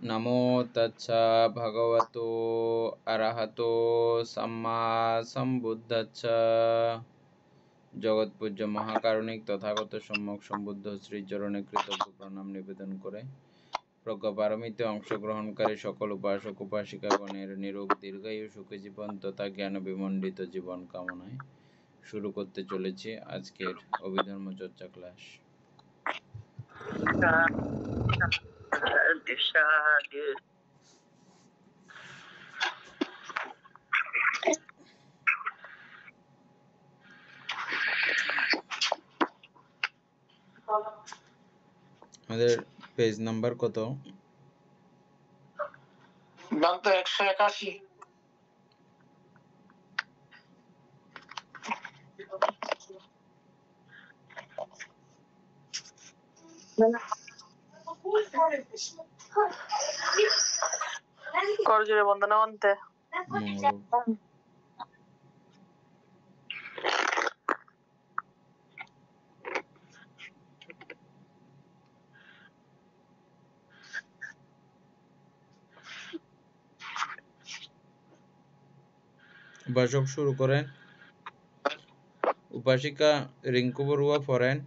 নমো তচ্ছা ভগবতো অরহতো সম্মা সম্বুদ্ধচ্ছা। জগৎপূজ্য মহাকারুণিক তথাগত সম্যক সম্বুদ্ধ শ্রীচরণে কৃতজ্ঞ প্রণাম নিবেদন করে প্রজ্ঞাপারমিতে অংশগ্রহণকারী সকল উপাসক উপাসিকাগণের নিরোগ দীর্ঘায়ু সুখী জীবন তথা জ্ঞান বিমণ্ডিত জীবন কামনায় শুরু করতে চলেছি আজকের অভিধর্ম চর্চা ক্লাস। আমাদের পেজ নাম্বার কত? 181। করজোরে বন্দনা অন্তে উপাসক শুরু করেন। উপাসিকা রিঙ্কু বড়ুয়া পড়েন।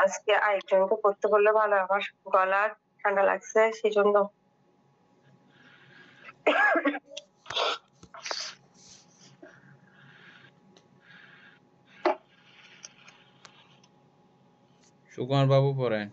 আজকে আরেকজনকে করতে বললে ভালো, আমার গলা ঠান্ডা লাগছে সেই জন্য। সুকুমার বাবু পড়েন।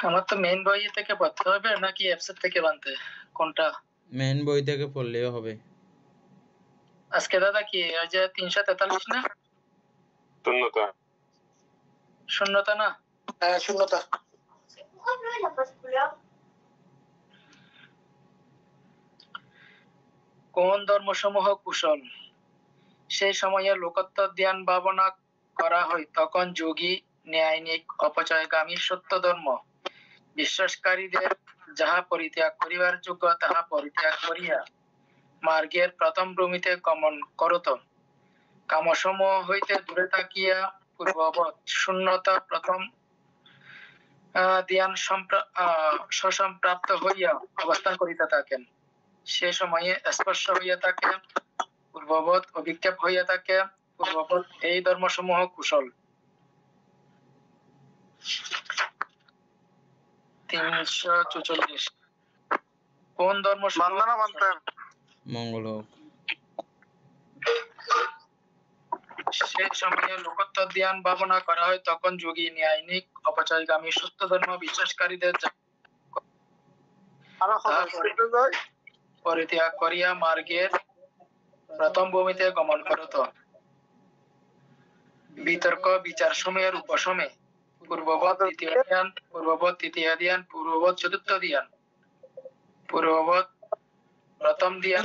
আমার তো মেইন বই থেকে পড়তে হবে নাকি অ্যাপসেট থেকে বানতে, কোনটা? মেইন বই থেকে পড়লেও হবে। আজকে দাদা কি ওই যে 343 না? শূন্যতা। শূন্যতা না? হ্যাঁ শূন্যতা। কোন ধর্মসমূহ কুশল? সেই সময়ে লোকোত্তর ধ্যান ভাবনা করা হয় তখন যোগী ন্যায়নিক অপচয়গামী সত্য ধর্ম বিশ্বাসকারীদের যাহা পরিত্যাগ করিবার যোগ্য তাহা পরিত্যাগ করিয়া মার্গের প্রথম ভূমিতে গমন করত। কামসমূহ হইতে দূরে থাকিয়া পূর্ববৎ শূন্যতা প্রথম ধ্যান সম্প্রাপ্ত হইয়া অবস্থান করিতে থাকেন। সে সময়ে স্পর্শ হইয়া থাকে পূর্ববৎ, অভিক্ষেপ হইয়া থাকে পূর্ববৎ। এই ধর্মসমূহ কুশল। 344। কোন ধর্ম মঙ্গল হোক। সেই সময়ে লোকোত্তর ধ্যান ভাবনা করা হয় তখন যোগী ন্যায়নিক অপচয়গামী সত্য ধর্ম বিশ্বাসকারীদের পরিত্যাগ করিয়া মার্গের প্রথম ভূমিতে গমন করত। বিতর্ক বিচার সময়ের উপসমে পূর্ববৎ দ্বিতীয় ধ্যান, পূর্ববৎ তৃতীয় ধ্যান, পূর্ববৎ চতুর্থ ধ্যান, পূর্ববৎ প্রথম ধ্যান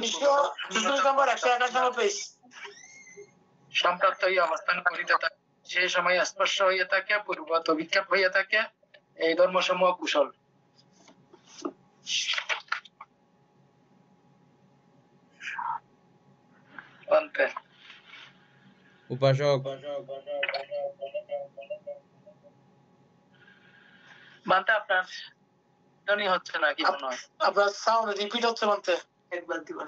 সম্প্রাপ্ত হইয়া অবস্থান করিতে থাকে। সেই সময় স্পর্শ হইয়া থাকে পূর্ববৎ, অভিক্ষেপ হইয়া থাকে। এই ধর্মসমূহ কুশল। উপাসক মানতে আপনার ধ্বনি হচ্ছে না কি মনে হয়? আপনার সাউন্ড রিপিট হচ্ছে মানতে একবার দিবেন।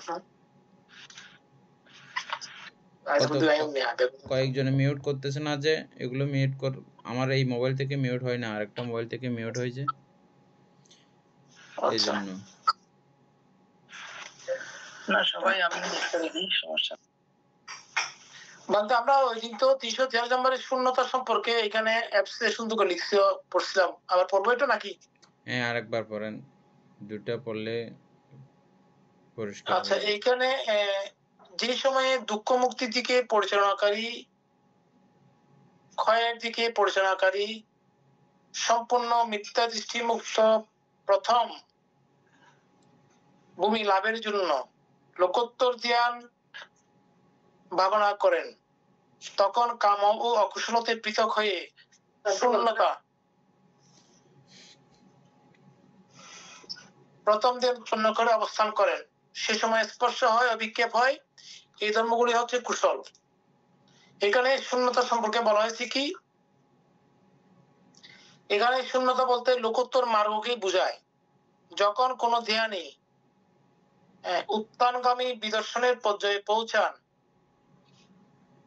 কয়েকজনে মিউট করতেছে না যে, এগুলো মিউট কর। আমার এই মোবাইল থেকে মিউট হয় না, আরেকটা মোবাইল থেকে মিউট হয়েছে এই জন্য। না সবাই আমি সমস্যা বলতে আমরা ওই দিন তো 343 নম্বরের শূন্যতা সম্পর্কে এখানে অ্যাপসে সুন্দর করে লিখছিও পড়ছিলাম, আবার পড়বো এটা নাকি? হ্যাঁ আরেকবার পড়েন, দুটো পড়লে পরিষ্কার। আচ্ছা এইখানে যে সময়ে দুঃখ মুক্তির দিকে পরিচালনাকারী, ক্ষয়ের দিকে পরিচালনাকারী, সম্পূর্ণ মিথ্যা দৃষ্টি মুক্ত প্রথম ভূমি লাভের জন্য লোকোত্তর ধ্যান ভাবনা করেন। তখন কাম ও অকুশলতে পৃথক হয়ে শূন্যতা প্রথম দিন শূন্য করে অবস্থান করেন। সে সময় স্পর্শ হয়, অভিক্ষেপ হয়, এই ধর্মগুলি হচ্ছে কুশল। এখানে শূন্যতা সম্পর্কে বলা হয়েছে কি, এখানে শূন্যতা বলতে লোকোত্তর মার্গকে বোঝায়। যখন কোনো ধ্যানী উত্থানগামী বিদর্শনের পর্যায়ে পৌঁছান,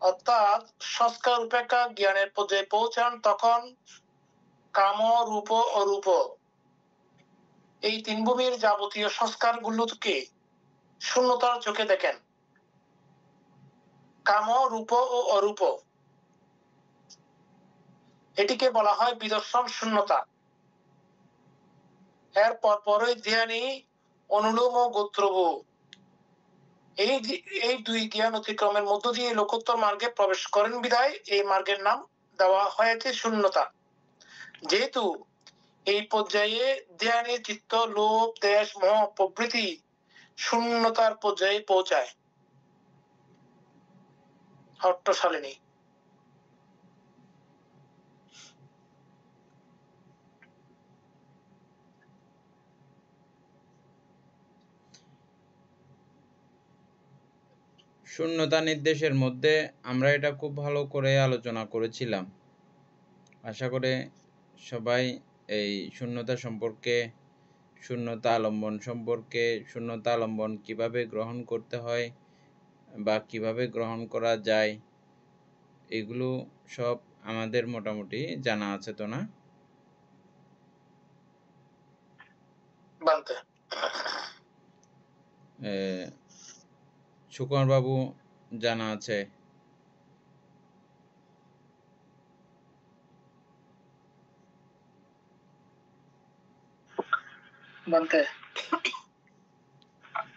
অর্থাৎ সংস্কার উপেক্ষা জ্ঞানের পর্যায়ে পৌঁছান, তখন কাম, রূপ, অরূপ এই তিন ভূমির যাবতীয় সংস্কার গুলোকে শূন্যতার চোখে দেখেন। কাম, রূপ ও অরূপ এটিকে বলা হয় বিদর্শন শূন্যতা। এর পরপরই ধ্যানী অনুলোম ও গোত্রভূ এই দুই জ্ঞান অতিক্রমের মধ্য দিয়ে লোকোত্তর মার্গে প্রবেশ করেন বিধায় এই মার্গের নাম দেওয়া হয়েছে শূন্যতা। যেহেতু এই পর্যায়ে ধ্যানের চিত্ত লোভ, দেশ, মোহ প্রভৃতি শূন্যতার পর্যায়ে পৌঁছায়। হট্টশালিনী। শূন্যতা নির্দেশের মধ্যে আমরা এটা খুব ভালো করে আলোচনা করেছিলাম। আশা করে সবাই এই শূন্যতা সম্পর্কে, শূন্যতা আলম্বন সম্পর্কে, শূন্যতা আলম্বন কিভাবে গ্রহণ করতে হয় বা কিভাবে গ্রহণ করা যায়, এগুলো সব আমাদের মোটামুটি জানা আছে তো না? সুকুমার বাবু জানা আছে?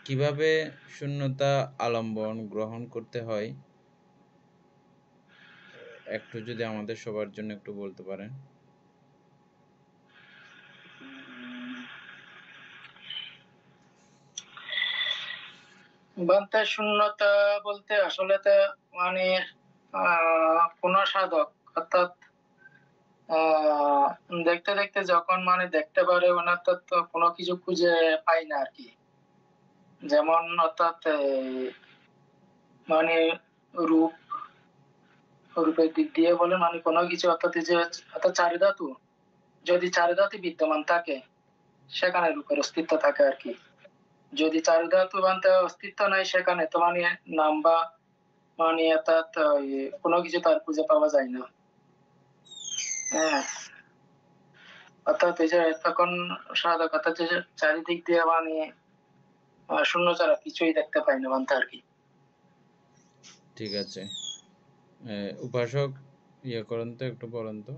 কিভাবে শূন্যতা আলম্বন গ্রহণ করতে হয় একটু যদি আমাদের সবার জন্য একটু বলতে পারেন। বান্তে শূন্যতা বলতে আসলে তো মানে কোন সাধক অর্থাৎ দেখতে দেখতে যখন মানে দেখতে পারে ওনার তো কোনো কিছু খুঁজে পাই না আর কি। যেমন অর্থাৎ মানে রূপ, রূপের দিক দিয়ে বলে মানে কোনো কিছু অর্থাৎ যে অর্থাৎ চারিধাতু, যদি চারিধাতু বিদ্যমান থাকে সেখানে রূপের অস্তিত্ব থাকে আর কি। যদি চারিধাতু বানতে অস্তিত্ব নাই সেখানে তো মানে নাম বা মানে অর্থাৎ কোনো কিছু তার খুঁজে পাওয়া যায় না। হ্যাঁ, অর্থাৎ এই যে তখন সাধক অর্থাৎ যে চারিদিক দিয়ে মানে শূন্য ছাড়া কিছুই দেখতে পাই না বানতে আর কি। ঠিক আছে, উপাসক ইয়ে করেন তো, একটু বলেন তো।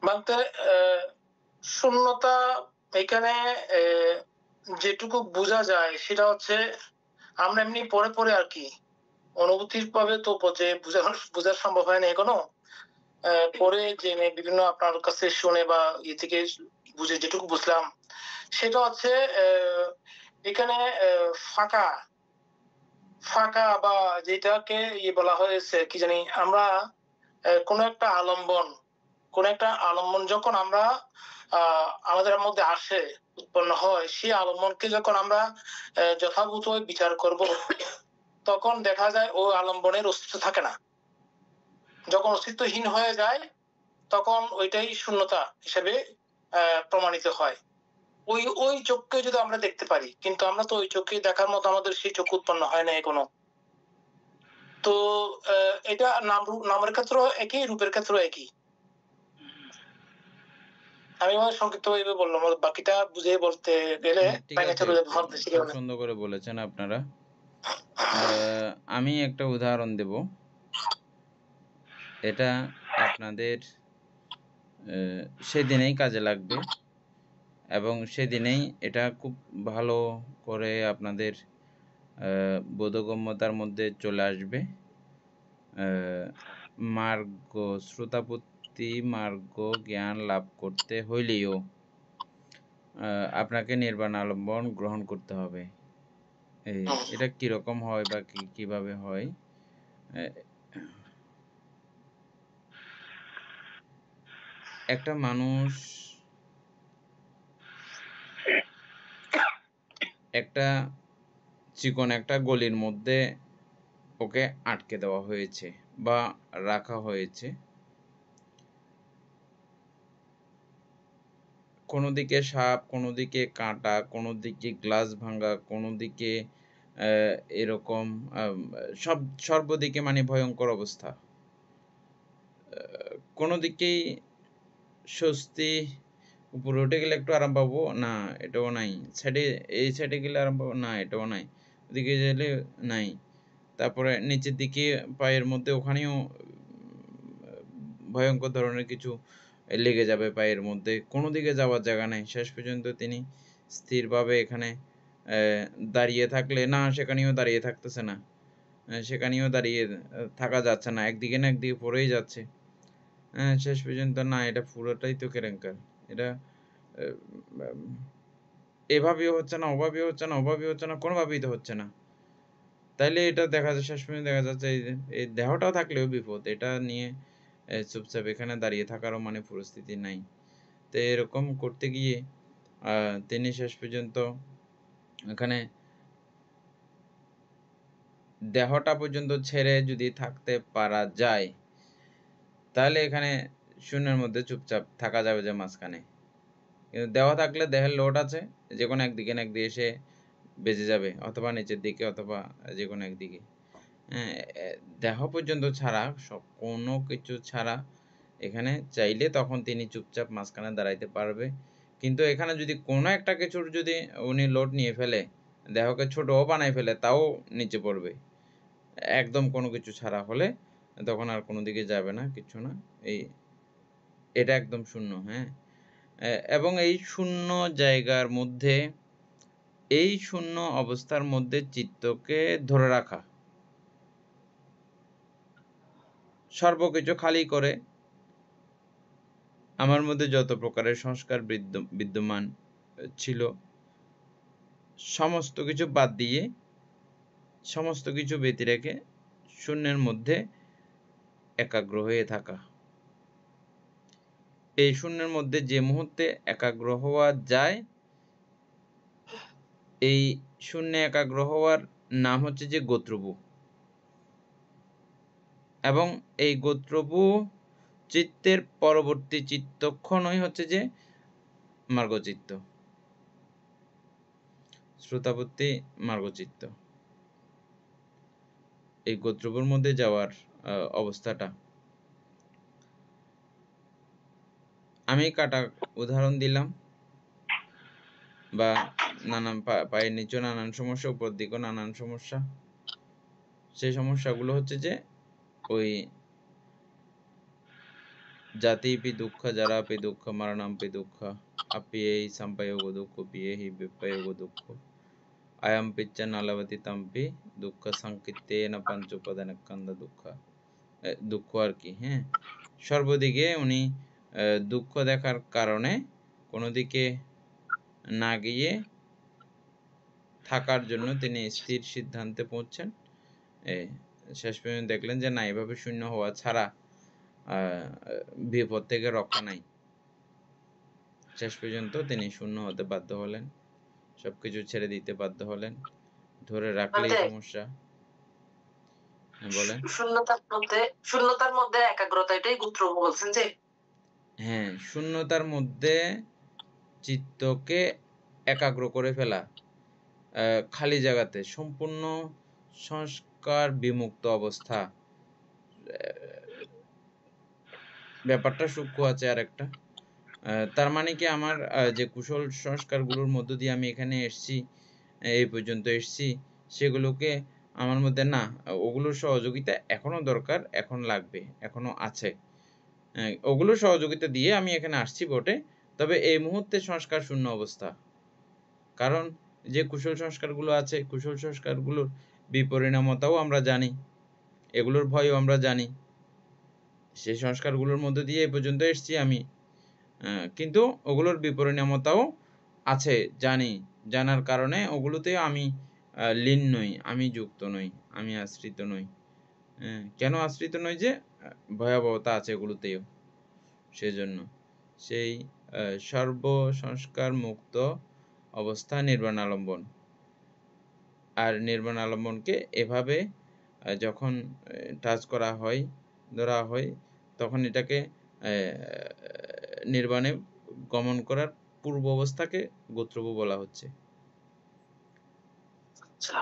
বানতে শূন্যতা এখানে যেটুকু বোঝা যায় সেটা হচ্ছে আমরা এমনি পরে পরে আর কি অনুভূতির ভাবে তো বোঝা সম্ভব হয় না এখনো। পরে জেনে বিভিন্ন আপনার কাছে শুনে বা ইয়ে থেকে বুঝে যেটুকু বুঝলাম সেটা হচ্ছে এখানে ফাঁকা ফাঁকা বা যেটাকে ইয়ে বলা হয়েছে কি জানি, আমরা কোন একটা আলম্বন যখন আমরা আমাদের মধ্যে আসে, উৎপন্ন হয়, সেই আলম্বনকে যখন আমরা যথাযথ বিচার করব তখন দেখা যায় ওই আলম্বনের অস্তিত্ব থাকে না। যখন অস্তিত্বহীন হয়ে যায় তখন ওইটাই শূন্যতা হিসেবে প্রমাণিত হয়। ওই চোখকে যদি আমরা দেখতে পারি, কিন্তু আমরা তো ওই চোখকে দেখার মতো আমাদের সেই চোখ উৎপন্ন হয় না এখনো। তো এটা নামের ক্ষেত্রে একই, রূপের ক্ষেত্রে একই। আমি সংক্ষিপ্ত ভাবে বললাম, বাকিটা বুঝে বলতে গেলে সুন্দর করে বলেছেন আপনারা। আমি একটা উদাহরণ দেব, এটা আপনাদের সেদিনেই কাজে লাগবে এবং সেদিনেই এটা খুব ভালো করে আপনাদের বোধগম্যতার মধ্যে চলে আসবে। মার্গ শ্রোতাপত্তি মার্গ জ্ঞান লাভ করতে হইলেও আপনাকে নির্বাণ আলম্বন গ্রহণ করতে হবে। এটা কিরকম হয় বা কিভাবে হয়? একটা মানুষ একটা চিকন একটা গলির মধ্যে ওকে আটকে দেওয়া হয়েছে বা রাখা হয়েছে। কোনো দিকে সাপ, কোনো দিকে কাঁটা, কোনো দিকে গ্লাস ভাঙা, কোনো দিকে এরকম সর্বদিকে মানে ভয়ঙ্কর অবস্থা। কোনো দিকেই স্বস্তি, উপরে উঠে গেলে একটু আরাম পাবো, না এটাও নাই। এই সাইডে গেলে আরাম পাবো, না এটাও নাই। ওদিকে গেলে নাই। তারপরে নিচের দিকে পায়ের মধ্যে ওখানেও ভয়ঙ্কর ধরনের কিছু লেগে যাবে পায়ের মধ্যে। কোনো দিকে যাওয়ার জায়গা নাই। শেষ পর্যন্ত তিনি স্থিরভাবে এখানে দাঁড়িয়ে থাকলে না, সেখানেও দাঁড়িয়ে থাকতেছে না। সেখানেও দাঁড়িয়ে থাকা যাচ্ছে না। একদিকে না একদিকে পড়েই যাচ্ছে। শেষ পর্যন্ত না, এটা পুরোটাই তো কেলেঙ্কার। এটা এভাবেও হচ্ছে না, ওভাবেও হচ্ছে না, ওভাবেও হচ্ছে না, কোনোভাবেই তো হচ্ছে না। তাইলে এটা দেখা যায় শেষ পর্যন্ত দেখা যাচ্ছে এই দেহটাও থাকলেও বিপদ। এটা নিয়ে চুপচাপ এখানে দাঁড়িয়ে থাকারও মানে পরিস্থিতি নাই। তো এরকম করতে গিয়ে তিনি শেষ পর্যন্ত এখানে দেহটা পর্যন্ত ছেড়ে যদি থাকতে পারা যায়, তাহলে এখানে শূন্যের মধ্যে চুপচাপ থাকা যাবে যে মাঝখানে। কিন্তু দেহ থাকলে দেহের লোড আছে, যে কোনো একদিকে না একদিকে এসে বেজে যাবে, অথবা নিচের দিকে অথবা যে কোনো একদিকে। দেহ পর্যন্ত ছাড়া কোনো কিছু ছাড়া এখানে চাইলে তখন তিনি চুপচাপ মাঝখানে দাঁড়াইতে পারবে। কিন্তু এখানে যদি কোনো একটা কিছুর যদি উনি লোড নিয়ে ফেলে, দেহকে ছোটও বানাই ফেলে, তাও নিচে পড়বে। একদম কোনো কিছু ছাড়া হলে তখন আর কোনো দিকে যাবে না, কিছু না। এটা একদম শূন্য, হ্যাঁ। এবং এই শূন্য জায়গার মধ্যে, এই শূন্য অবস্থার মধ্যে চিত্তকে ধরে রাখা, সর্বকিছু খালি করে আমার মধ্যে যত প্রকারের সংস্কার বিদ্যমান ছিল সমস্ত কিছু বাদ দিয়ে, সমস্ত কিছু ব্যতি রেখে শূন্যের মধ্যে একাগ্র হয়ে থাকা। এই শূন্যের মধ্যে যে মুহূর্তে একাগ্র হওয়া যায়, এই শূন্যে একাগ্র হওয়ার নাম হচ্ছে যে গোত্রবু। এবং এই গোত্রবু চিত্তের পরবর্তী চিত্তক্ষণই হচ্ছে যে মার্গচিত্ত, শ্রোতাবর্তী মার্গচিত্ত। এই গোত্রবুর মধ্যে যাওয়ার অবস্থাটা আমি কাটা উদাহরণ দিলাম, বা নানান পায়ের নিচে নানান সমস্যা, উপর দিকেও নানান সমস্যা। সেই সমস্যাগুলো হচ্ছে যে ওই জাতিপি দুঃখ, জারাপি দুঃখ, মরণাম্পি দুঃখ, আপিয়েহি সম্পয়োগ দুঃখ, পিয়েহি বিপয়োগ দুঃখ, আয়াম পিচ্চ নালবতী তাম্পি দুঃখ সংকীর্তেন পঞ্চ উপাদানস্কন্ধ দুঃখ। দুঃখ আর কি, হ্যাঁ। সর্বদিকে উনি দুঃখ দেখার কারণে কোনো দিকে না গিয়ে থাকার জন্য তিনি স্থির সিদ্ধান্তে পৌঁছছেন। শেষ পর্যন্ত দেখলেন যে না, এভাবে শূন্য হওয়া ছাড়া বিপদ থেকে রক্ষা নাই। শেষ পর্যন্ত তিনি শূন্য হতে বাধ্য হলেন, সবকিছু ছেড়ে দিতে বাধ্য হলেন। ধরে রাখলেই সমস্যা। বলেন। শূন্যতার মধ্যে একাগ্রতা, এটাই গোত্রবু বলছেন যে? হ্যাঁ, শূন্যতার মধ্যে চিত্তকে একাগ্র করে ফেলা, খালি জায়গাতে সম্পূর্ণ সংস্কার বিমুক্ত অবস্থা। ব্যাপারটা সূক্ষ্ম আছে আর একটা। তার মানে কি, আমার যে কুশল সংস্কারগুলোর মধ্য দিয়ে আমি এখানে এসছি, এই পর্যন্ত এসছি, সেগুলোকে আমার মধ্যে না, ওগুলোর সহযোগিতা এখনো দরকার, এখন লাগবে, এখনো আছে। ওগুলোর সহযোগিতা দিয়ে আমি এখানে আসছি বটে, তবে এই মুহূর্তে সংস্কার শূন্য অবস্থা। কারণ যে কুশল সংস্কারগুলো আছে, কুশল সংস্কারগুলোর বিপরিণামতাও আমরা জানি, এগুলোর ভয়ও আমরা জানি। সেই সংস্কারগুলোর মধ্যে দিয়ে এই পর্যন্ত এসছি আমি, কিন্তু ওগুলোর বিপরিণামতাও আছে জানি, জানার কারণে ওগুলোতে আমি লীন নই, আমি যুক্ত নই, আমি আশ্রিত নই। কেন আশ্রিত নই? যে ভয়াবহতা আছে এগুলোতেও, সেজন্য সেই সর্ব সংস্কার মুক্ত অবস্থা নির্বাণ আলম্বন। আর নির্বাণ আলম্বনকে এভাবে যখন টাচ করা হয়, ধরা হয়, তখন এটাকে নির্বাণে গমন করার পূর্ব অবস্থাকে গোত্রবু বলা হচ্ছে। আচ্ছা,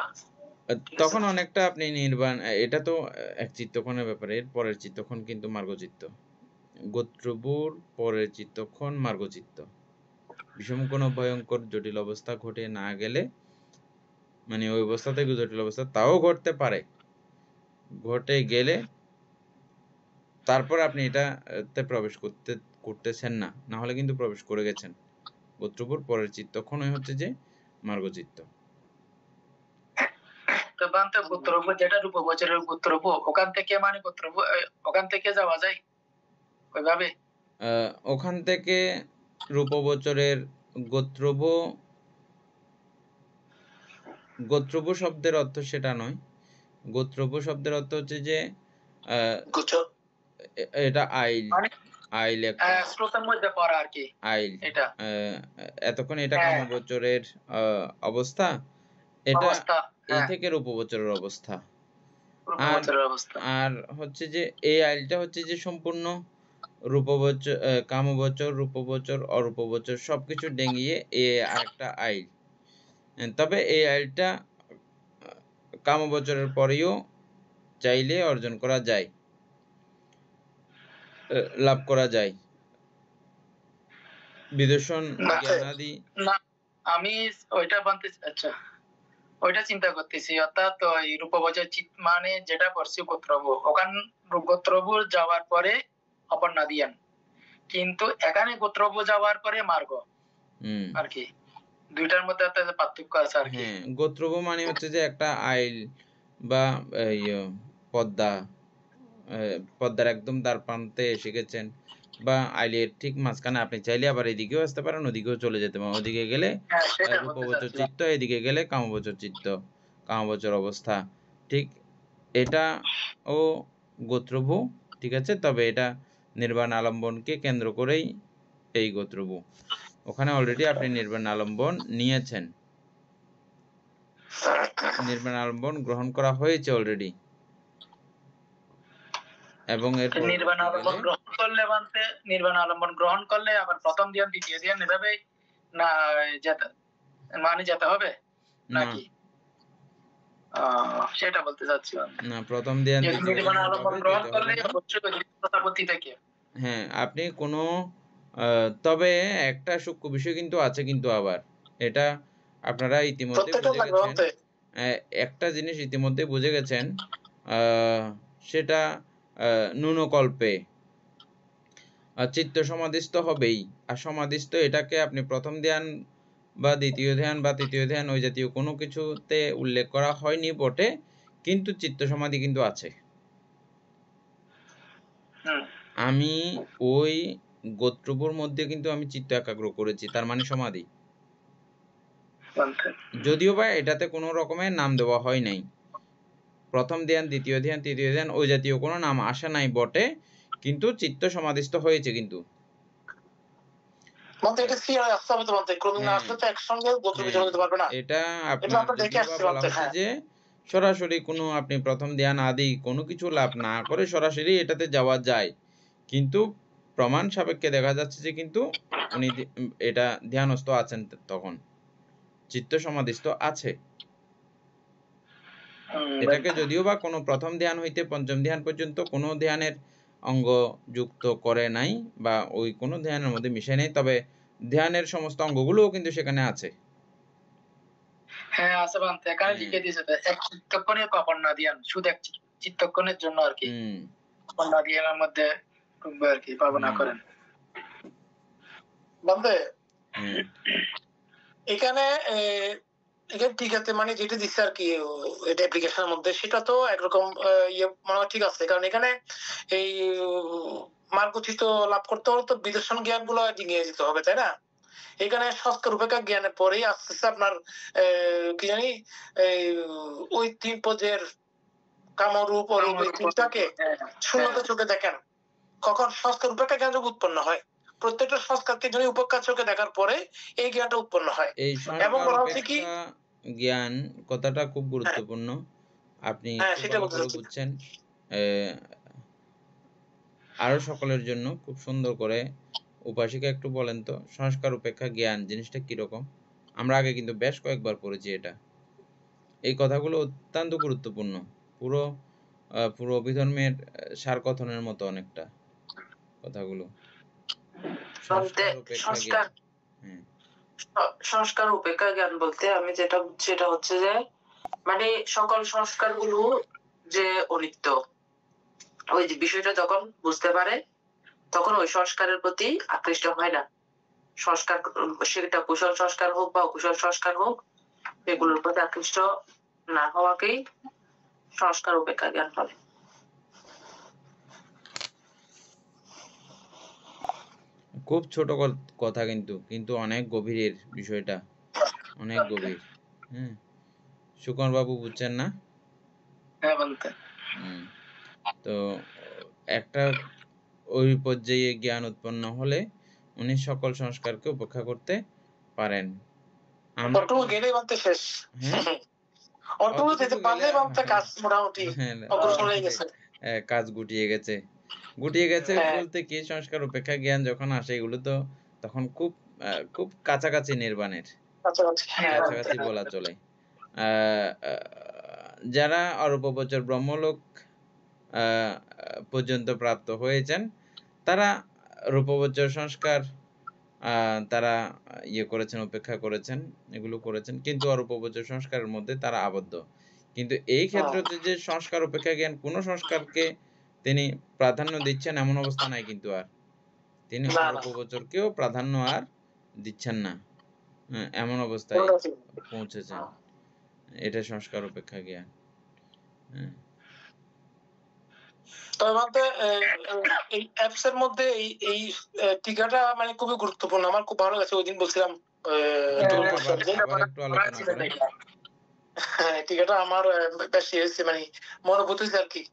তখন অনেকটা আপনি নির্বাণ, এটা তো এক চিত্তক্ষণের ব্যাপারে, এর পরের চিত্তক্ষণ কিন্তু মার্গচিত্ত। গোত্রবুর পরের চিত্তক্ষণ মার্গচিত্ত। বিষম কোনো ভয়ঙ্কর জটিল অবস্থা ঘটে না গেলে, মানে ওই অবস্থা থেকে জটিল অবস্থা তাও ঘটতে পারে, ঘটে গেলে তারপর আপনি এটাতে প্রবেশ করতেছেন না, না হলে কিন্তু প্রবেশ করে গেছেন। গোত্রপুর পরের চিত্তক্ষণই হচ্ছে যে মার্গচিত্ত। তো বান্তে গোত্রবু যেটা রূপবচরের গোত্রবু, ওখান থেকে মানে গোত্রবু ওখান থেকে যাওয়া যায় ওইভাবে? ওখান থেকে রূপবচরের গোত্রবু, গোত্রবু শব্দের অর্থ সেটা নয়। গোত্রবু শব্দের অর্থ হচ্ছে যে এটা আইল, আইল একটা শ্লোকের মধ্যে পড়া আর কি আইল। এটা এতক্ষণ এটা কামবচরের অবস্থা, এটা এই থেকে রূপবচরের অবস্থা। আর হচ্ছে যে এই আইলটা হচ্ছে যে সম্পূর্ণ রূপবচর, কামবচর, রূপবচর, অরূপবচর সবকিছু ডেঙ্গিয়ে আরেকটা আইল। তবে এই আইলটা কামবচরের পরেও চাইলে অর্জন করা যায়, লাভ করা যায়। বিদর্শন জ্ঞানাদি না, আমি ওইটা বানতে, আচ্ছা ওইটা চিন্তা করতেছি। অর্থাৎ ওই রূপবচর চিত মানে যেটা পড়ছি গোত্রবু, ওখান গোত্রবু যাওয়ার পরে অপর্ণা দিয়ান, কিন্তু এখানে গোত্রবু যাওয়ার পরে মার্গ আর কি, দুইটার মধ্যে একটা পার্থক্য আছে আর কি। হ্যাঁ, গোত্রবু মানে হচ্ছে যে একটা আইল বা পদ্মা, পদ্মার একদম দ্বার প্রান্তে এসে গেছেন, বা আইলের ঠিক মাঝখানে। আপনি চাইলে আবার এদিকেও আসতে পারেন, ওদিকেও চলে যেতে পারেন। ওদিকে গেলে রূপবচর চিত্ত, এদিকে গেলে কামবচর চিত্ত, কামবচর অবস্থা। ঠিক এটা ও গোত্রভু, ঠিক আছে। তবে এটা নির্বাণ আলম্বনকে কেন্দ্র করেই এই গোত্রভু। ওখানে অলরেডি আপনি নির্বাণ আলম্বন নিয়েছেন, নির্বাণ আলম্বন গ্রহণ করা হয়েছে অলরেডি। এবং এরপর নির্বাণ আলম্বন গ্রহণ করলে বানতে, নির্বাণ আলম্বন গ্রহণ করলে আবার প্রথম ধ্যান দ্বিতীয় ধ্যান এভাবে না যেতে মানে যেতে হবে নাকি? সেটা বলতে চাচ্ছি না, প্রথম ধ্যান দ্বিতীয় নির্বাণ আলম্বন গ্রহণ করলে প্রজাপতি থেকে। হ্যাঁ, আপনি কোনো তবে একটা সূক্ষ্ম বিষয় কিন্তু আছে, কিন্তু আবার এটা আপনারা ইতিমধ্যে বুঝে গেছেন। একটা জিনিস ইতিমধ্যে বুঝে গেছেন, সেটা ন্যূনকল্পে চিত্ত সমাধিস্থ হবেই। আর সমাধিস্থ এটাকে আপনি প্রথম ধ্যান বা দ্বিতীয় ধ্যান বা তৃতীয় ধ্যান ওই জাতীয় কোনো কিছুতে উল্লেখ করা হয়নি বটে, কিন্তু চিত্ত সমাধি কিন্তু আছে। আমি ওই গোত্রপুর মধ্যে কিন্তু আমি চিত্ত একাগ্র করেছি, তার মানে সমাধি। যদিও বা এটাতে কোনো রকমের নাম দেওয়া হয় নাই, প্রথম ধ্যান, দ্বিতীয় ধ্যান, তৃতীয় ধ্যান ওই জাতীয় কোনো নাম আসে নাই বটে, কিন্তু চিত্ত সমাধিস্থ হয়েছে। কিন্তু এটা আপনার যে সরাসরি কোনো আপনি প্রথম ধ্যান আদি কোনো কিছু লাভ না করে সরাসরি এটাতে যাওয়া যায়, কিন্তু প্রমাণ সাপেক্ষে দেখা যাচ্ছে যে কিন্তু উনি এটা ধ্যানস্থ আছেন, তখন চিত্ত সমাধিস্থ আছে। এটাকে যদিও বা কোনো প্রথম ধ্যান হইতে পঞ্চম ধ্যান পর্যন্ত কোনো ধ্যানের অঙ্গ যুক্ত করে নাই বা ওই কোনো ধ্যানের মধ্যে মিশে নাই, তবে ধ্যানের সমস্ত অঙ্গগুলোও কিন্তু সেখানে আছে। হ্যাঁ আছে বানতে, এখানে লিখে দিয়েছে এক চিত্তক্ষণে অপর্ণা ধ্যান, শুধু এক চিত্তক্ষণের জন্য আর কি। অপর্ণা ধ্যানের মধ্যে ঢুকবে আর কি, ভাবনা করেন বানতে। এখানে ঠিক আছে, মানে যেটা দিচ্ছে আর কি এটা অ্যাপ্লিকেশনের মধ্যে, সেটা তো একরকম ইয়ে মনে হয় ঠিক আছে। কারণ এখানে এই মার্গচিত্ত লাভ করতে হলে তো বিদর্শন জ্ঞান গুলো ডিঙিয়ে দিতে হবে, তাই না? এখানে সংস্কার উপেক্ষা জ্ঞানের পরেই আস্তে আস্তে আপনার কি জানি ওই 3 পর্যায়ের কামরূপ অরূপ এই তিনটাকে শূন্যতা চোখে দেখেন। কখন সংস্কার উপেক্ষা জ্ঞান উৎপন্ন হয়, প্রত্যেকটা সংস্কারকে যদি উপেক্ষা চোখে দেখার পরে এই জ্ঞানটা উৎপন্ন হয়। এই এবং সংস্কার বলা হচ্ছে কি উপেক্ষা জ্ঞান কথাটা খুব গুরুত্বপূর্ণ। আপনি একটু সেটা ভালো বলতে করে চাচ্ছি। বুঝছেন। আরো সকলের জন্য খুব সুন্দর করে উপাসিকা একটু বলেন তো সংস্কার উপেক্ষা জ্ঞান জিনিসটা কিরকম। আমরা আগে কিন্তু বেশ কয়েকবার পড়েছি এটা। এই কথাগুলো অত্যন্ত গুরুত্বপূর্ণ, পুরো পুরো অভিধর্মের সার কথনের মতো অনেকটা কথাগুলো। সংস্কার উপেক্ষা জ্ঞান, হ্যাঁ সংস্কার উপেক্ষা জ্ঞান বলতে আমি যেটা বুঝছি এটা হচ্ছে যে মানে সকল সংস্কারগুলো যে অনিত্য, ওই যে বিষয়টা যখন বুঝতে পারে তখন ওই সংস্কারের প্রতি আকৃষ্ট হয় না। সংস্কার সেটা কুশল সংস্কার হোক বা অকুশল সংস্কার হোক, এগুলোর প্রতি আকৃষ্ট না হওয়াকেই সংস্কার উপেক্ষা জ্ঞান বলে। খুব ছোট কথা কিন্তু কিন্তু অনেক গভীরের বিষয়টা, অনেক গভীর। হ্যাঁ সুকন বাবু বুঝছেন না? হ্যাঁ বলতে তো একটা ওই পর্যায়ে জ্ঞান উৎপন্ন হলে উনি সকল সংস্কারকে উপেক্ষা করতে পারেন। আমরা গেলে বানতে শেষ। যেতে পারলে বানতে কাজ মোটামুটি অগ্রসর হয়ে গেছে। কাজ গুটিয়ে গেছে। গুটিয়ে গেছে বলতে কি সংস্কার উপেক্ষা জ্ঞান যখন আসে এগুলো তো তখন খুব খুব কাছাকাছি নির্বাণের, কাছাকাছি বলা চলে। যারা অল্পবচর ব্রহ্মলোক পর্যন্ত প্রাপ্ত হয়েছেন তারা রূপবচর সংস্কার তারা ইয়ে করেছেন, উপেক্ষা করেছেন, এগুলো করেছেন, কিন্তু অরূপবচর সংস্কারের মধ্যে তারা আবদ্ধ। কিন্তু এই ক্ষেত্রে যে সংস্কার উপেক্ষা জ্ঞান কোন সংস্কারকে তিনি প্রাধান্য দিচ্ছেন এমন অবস্থা নাই, কিন্তু আর তিনি অরূপবচরকেও প্রাধান্য আর দিচ্ছেন না, এমন অবস্থায় পৌঁছেছেন। এটা সংস্কার উপেক্ষা জ্ঞান। তবে বলতে এই অ্যাপস এর মধ্যে এই টিকাটা মানে খুবই গুরুত্বপূর্ণ, আমার খুব ভালো লাগছে। ওই দিন বলছিলাম টিকাটা আমার বেশি হয়েছে, মানে মনোভূত হয়েছে আর কি,